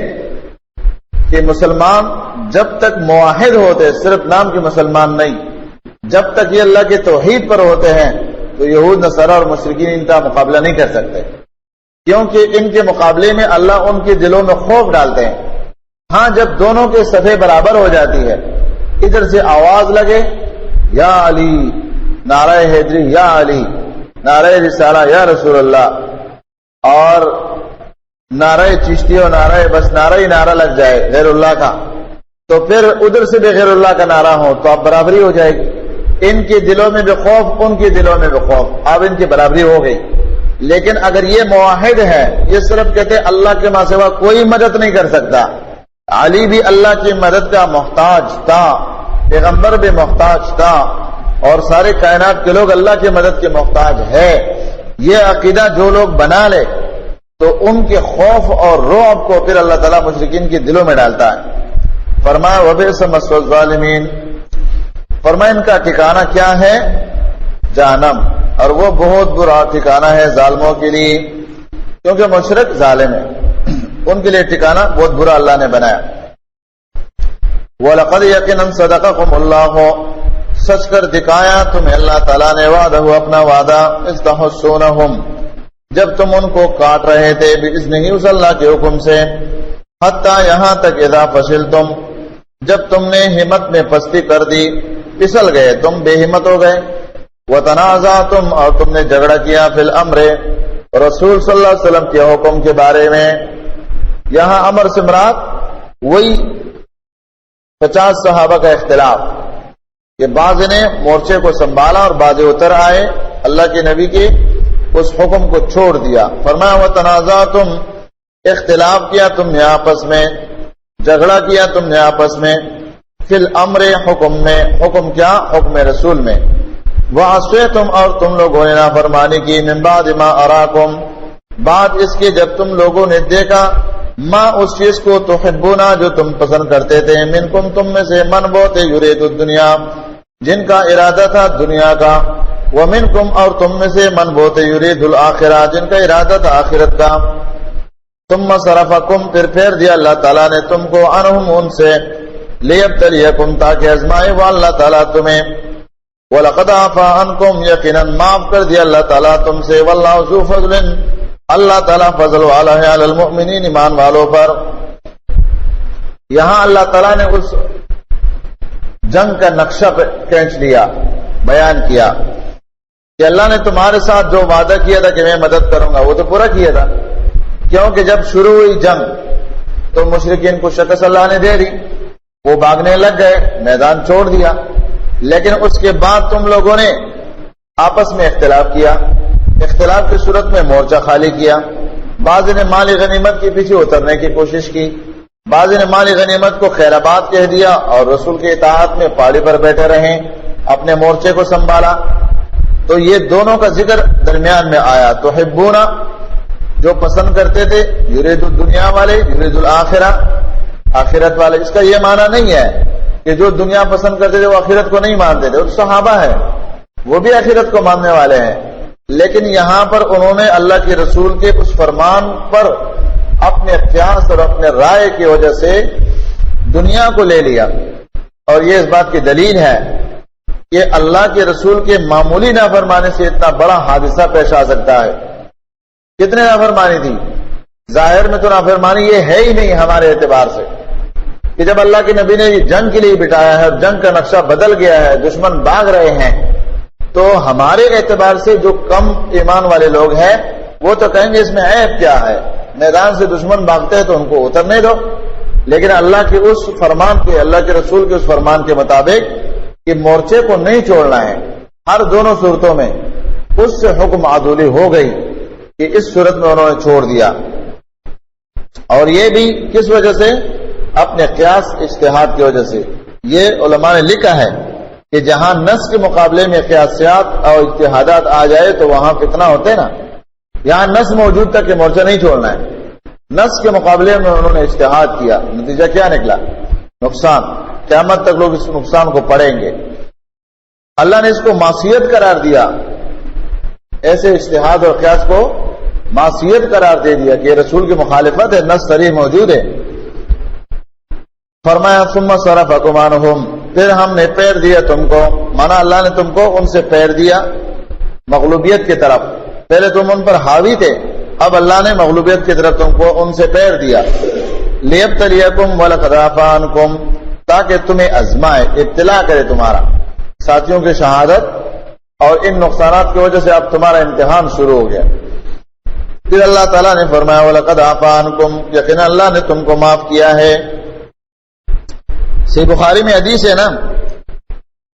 کہ مسلمان جب تک موحد ہوتے، صرف نام کے مسلمان نہیں، جب تک یہ اللہ کے توحید پر ہوتے ہیں تو یہود نصارہ اور مشرکین ان کا مقابلہ نہیں کر سکتے، کیونکہ ان کے مقابلے میں اللہ ان کے دلوں میں خوف ڈالتے ہیں۔ ہاں جب دونوں کے صفیں برابر ہو جاتی ہے، ادھر سے آواز لگے یا علی، نعرہ حیدری یا علی، نعرہ رسالہ یا رسول اللہ، اور نعرہ چشتی اور نعرہ ہی نعرہ لگ جائے غیر اللہ کا، تو پھر ادھر سے بھی غیر اللہ کا نعرہ ہو تو اب برابری ہو جائے گی۔ ان کے دلوں میں بھی خوف، ان کے دلوں میں بھی خوف، اب ان کی برابری ہو گئی۔ لیکن اگر یہ موحد ہے، یہ صرف کہتے اللہ کے ماں سوا کوئی مدد نہیں کر سکتا، علی بھی اللہ کی مدد کا محتاج تھا، پیغمبر بھی محتاج تھا، اور سارے کائنات کے لوگ اللہ کی مدد کے محتاج ہے، یہ عقیدہ جو لوگ بنا لے تو ان کے خوف اور رعب کو پھر اللہ تعالیٰ مشرکین کے دلوں میں ڈالتا ہے۔ فرمایا وَبِئْسَ مَثْوَى الظَّالِمِينَ، فرمایا ان کا ٹھکانہ کیا ہے؟ جہنم، اور وہ بہت برا ٹھکانہ ہے ظالموں کے لیے، کیونکہ مشرک ظالم ہے، ان کے لیے ٹھکانہ بہت برا اللہ نے بنایا۔ وَلَقَدْ يَقِينًا صَدَقَكُمُ اللَّهُ، سچ کر دکھایا تمہیں اللہ تعالیٰ نے وعدہ اپنا وعدہ، اذ تحسونہم، جب تم ان کو کاٹ رہے تھے بإذنہ، اس اللہ کے حکم سے، حتیٰ یہاں تک اذا فشلتم، جب تم نے ہمت میں پستی کر دی، پھسل گئے، تم بے ہمت ہو گئے، وتنازعتم، اور تم نے جھگڑا کیا فی الامر، رسول صلی اللہ علیہ وسلم کے حکم کے بارے میں۔ یہاں امر سے مراد وہی 50 صحابہ کا اختلاف کہ بعض نے مورچے کو سنبھالا اور بعض اتر آئے، اللہ کے نبی کے اس حکم کو چھوڑ دیا۔ فرمایا وتنازعتم، اختلاف کیا تم نے آپس میں، جھگڑا کیا تم نے آپس میں، فی الامر، حکم میں، حکم کیا؟ حکم رسول میں، وعصیتم، اور تم لوگوں نے نافرمانی کی، من بعد ما اراکم، بعد اس کے جب تم لوگوں نے دیکھا، ما اس چیز کو تحبونا جو تم پسند کرتے تھے، منکم تم میں سے من وہ تھے یرید الدنیا جن کا ارادہ تھا دنیا کا، ومنکم اور تم میں سے من وہ تھے یرید الآخرہ جن کا ارادہ تھا آخرت کا، ثم صرفکم، پھر پھیر دیا اللہ تعالیٰ نے تم کو، عنہم ان سے، لیبتلیکم تاکہ ازمائے وہ اللہ تعالیٰ تمہیں، وَلَقَدْ عَفَا عَنْكُمْ، یقیناً معاف کر دیا اللہ تعالیٰ تم سے، وَاللَّهُ ذُو فَضْلٍ، اللہ تعالیٰ فضل والا ہے، علی المؤمنین، ایمان والوں پر۔ یہاں اللہ تعالیٰ نے اس جنگ کا نقشہ کھینچ لیا، بیان کیا کہ اللہ نے تمہارے ساتھ جو وعدہ کیا تھا کہ میں مدد کروں گا وہ تو پورا کیا تھا، کیونکہ جب شروع ہوئی جنگ تو مشرکین کو شکست اللہ نے دے دی، وہ بھاگنے لگ گئے، میدان چھوڑ دیا، لیکن اس کے بعد تم لوگوں نے آپس میں اختلاف کیا، اختلاف کی صورت میں مورچہ خالی کیا، بعض نے مال غنیمت کے پیچھے اترنے کی کوشش کی، بعض نے مال غنیمت کو خیر آباد کہہ دیا اور رسول کے اطاعت میں پہاڑی پر بیٹھے رہے، اپنے مورچے کو سنبھالا۔ تو یہ دونوں کا ذکر درمیان میں آیا. تحبون جو پسند کرتے تھے، یرید الدنیا والے، یرید الآخرہ آخرت والے. اس کا یہ معنی نہیں ہے کہ جو دنیا پسند کرتے تھے وہ آخرت کو نہیں مانتے تھے. وہ صحابہ ہے، وہ بھی آخرت کو ماننے والے ہیں، لیکن یہاں پر انہوں نے اللہ کے رسول کے اس فرمان پر اپنے قیاس اور اپنے رائے کی وجہ سے دنیا کو لے لیا. اور یہ اس بات کی دلیل ہے کہ اللہ کے رسول کے معمولی نافرمانی سے اتنا بڑا حادثہ پیش آ سکتا ہے. کتنے نافرمانی تھی؟ ظاہر میں تو نافرمانی یہ ہے ہی نہیں ہمارے اعتبار سے، کہ جب اللہ کے نبی نے یہ جنگ کے لیے بٹھایا ہے اور جنگ کا نقشہ بدل گیا ہے، دشمن بھاگ رہے ہیں، تو ہمارے اعتبار سے جو کم ایمان والے لوگ ہیں وہ تو کہیں گے اس میں عیب کیا ہے، میدان سے دشمن بھاگتے ہیں تو ان کو اترنے دو. لیکن اللہ کے اس فرمان کے، اللہ کے رسول کے اس فرمان کے مطابق کہ مورچے کو نہیں چھوڑنا ہے ہر دونوں صورتوں میں، اس سے حکم عدولی ہو گئی کہ اس صورت میں انہوں نے چھوڑ دیا. اور یہ بھی کس وجہ سے؟ اپنے قیاس اجتہاد کی وجہ سے. یہ علماء نے لکھا ہے کہ جہاں نص کے مقابلے میں قیاسیات اور اجتہادات آ جائے تو وہاں فتنہ ہوتے نا. یہاں نص موجود تھا کہ مورچہ نہیں چھوڑنا ہے، نص کے مقابلے میں انہوں نے اجتہاد کیا، نتیجہ کیا نکلا؟ نقصان. قیامت تک لوگ اس نقصان کو پڑیں گے. اللہ نے اس کو معصیت قرار دیا، ایسے اجتہاد اور قیاس کو معصیت قرار دے دیا کہ رسول کی مخالفت ہے، نص صریح موجود ہے. فرمایا ثم صرفکم عنہم، پھر ہم نے پھیر دیا تم کو، مانا اللہ نے تم کو ان سے پھیر دیا مغلوبیت کی طرف. پہلے تم ان پر حاوی تھے، اب اللہ نے مغلوبیت کی طرف تم کو ان سے پھیر دیا. لیبتلیکم ولقد عفا عنکم، تاکہ تمہیں آزمائے، ابتلا کرے تمہارا، ساتھیوں کی شہادت اور ان نقصانات کی وجہ سے اب تمہارا امتحان شروع ہو گیا. پھر اللہ تعالیٰ نے فرمایا وَلَقَدْ عَفَا عَنْكُمْ، یقینا اللہ نے تم کو معاف کیا ہے. صحیح بخاری میں حدیث ہے نا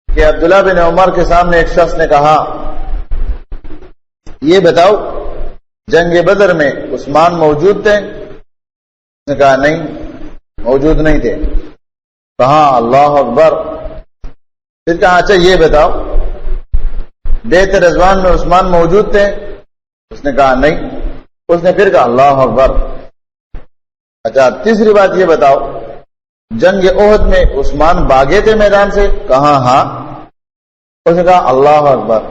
کہ عبداللہ بن عمر کے سامنے ایک شخص نے کہا یہ بتاؤ جنگ بدر میں عثمان موجود تھے؟ اس نے کہا نہیں، موجود نہیں تھے. کہا اللہ اکبر. پھر کہا اچھا یہ بتاؤ بیعت رضوان میں عثمان موجود تھے؟ اس نے کہا نہیں. اس نے پھر کہا اللہ اکبر. اچھا تیسری بات یہ بتاؤ جنگ احد میں عثمان بھاگے تھے میدان سے؟ کہا ہاں. اس نے کہا اللہ اکبر.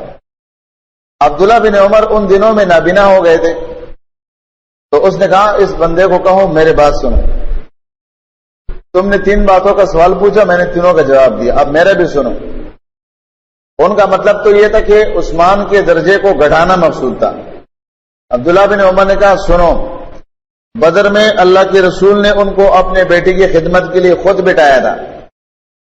عبداللہ بن عمر ان دنوں میں نابینا ہو گئے تھے، تو اس نے کہا اس بندے کو کہو میرے بات سنو، تم نے 3 باتوں کا سوال پوچھا، میں نے تینوں کا جواب دیا، اب میرے بھی سنو. ان کا مطلب تو یہ تھا کہ عثمان کے درجے کو گھٹانا مقصود تھا. عبداللہ بن عمر نے کہا سنو، بدر میں اللہ کے رسول نے ان کو اپنے بیٹے کی خدمت کے لیے خود بٹھایا تھا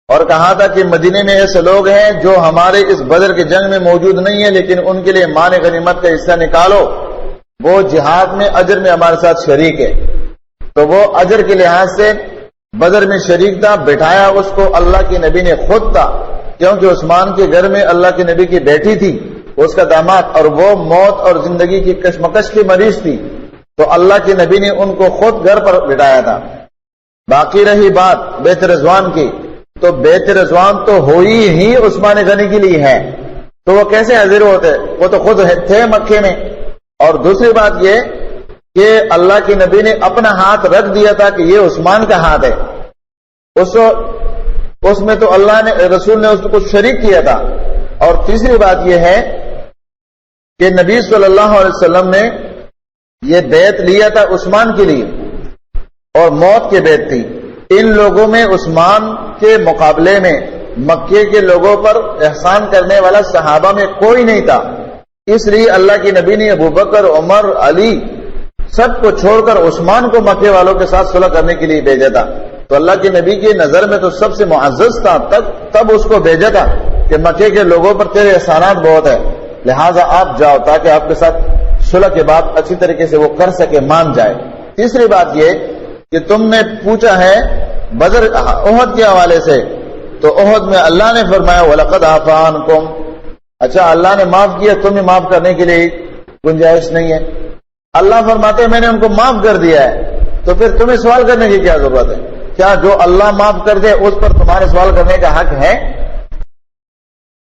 اور کہا تھا کہ مدینے میں ایسے لوگ ہیں جو ہمارے اس بدر کے جنگ میں موجود نہیں ہیں، لیکن ان کے لیے مال غنیمت کا حصہ نکالو، وہ جہاد میں اجر میں ہمارے ساتھ شریک ہے. تو وہ اجر کے لحاظ سے بدر میں شریک تھا، بٹھایا اس کو اللہ کے نبی نے خود تھا، کیونکہ عثمان کے گھر میں اللہ کے نبی کی بیٹی تھی، اس کا داماد، اور وہ موت اور زندگی کی کشمکش کی مریض تھی، تو اللہ کے نبی نے ان کو خود گھر پر بٹھایا تھا. باقی رہی بات بیعت رضوان کی، تو بیعت رضوان تو ہوئی ہی عثمان غنی کے لیے ہے، تو وہ کیسے حاضر ہوتے؟ وہ تو خود تھے مکے میں. اور دوسری بات یہ کہ اللہ کے نبی نے اپنا ہاتھ رکھ دیا تھا کہ یہ عثمان کا ہاتھ ہے، اس میں تو اللہ نے رسول نے اس کو شریک کیا تھا. اور تیسری بات یہ ہے کہ نبی صلی اللہ علیہ وسلم نے یہ بیعت لیا تھا عثمان کے لیے، اور موت کی بیعت تھی. ان لوگوں میں عثمان کے مقابلے میں مکے کے لوگوں پر احسان کرنے والا صحابہ میں کوئی نہیں تھا، اس لیے اللہ کے نبی نے ابو بکر، عمر، علی سب کو چھوڑ کر عثمان کو مکے والوں کے ساتھ صلح کرنے کے لیے بھیجا تھا. تو اللہ کے نبی کی نظر میں تو سب سے معزز تھا، تب اس کو بھیجا تھا کہ مکے کے لوگوں پر تیرے احسانات بہت ہے، لہٰذا آپ جاؤ تاکہ آپ کے ساتھ صلح کے بعد اچھی طریقے سے وہ کر سکے، مان جائے. تیسری بات یہ کہ تم نے پوچھا ہے بدر احد کے حوالے سے، تو احد میں اللہ نے فرمایا وَلَقَدْ عَفَا عَنْكُمْ. اچھا اللہ نے معاف کیا، تمہیں معاف کرنے کے لیے گنجائش نہیں ہے. اللہ فرماتے ہیں میں نے ان کو معاف کر دیا ہے، تو پھر تمہیں سوال کرنے کی کیا ضرورت ہے؟ کیا جو اللہ معاف کر دے اس پر تمہارے سوال کرنے کا حق ہے؟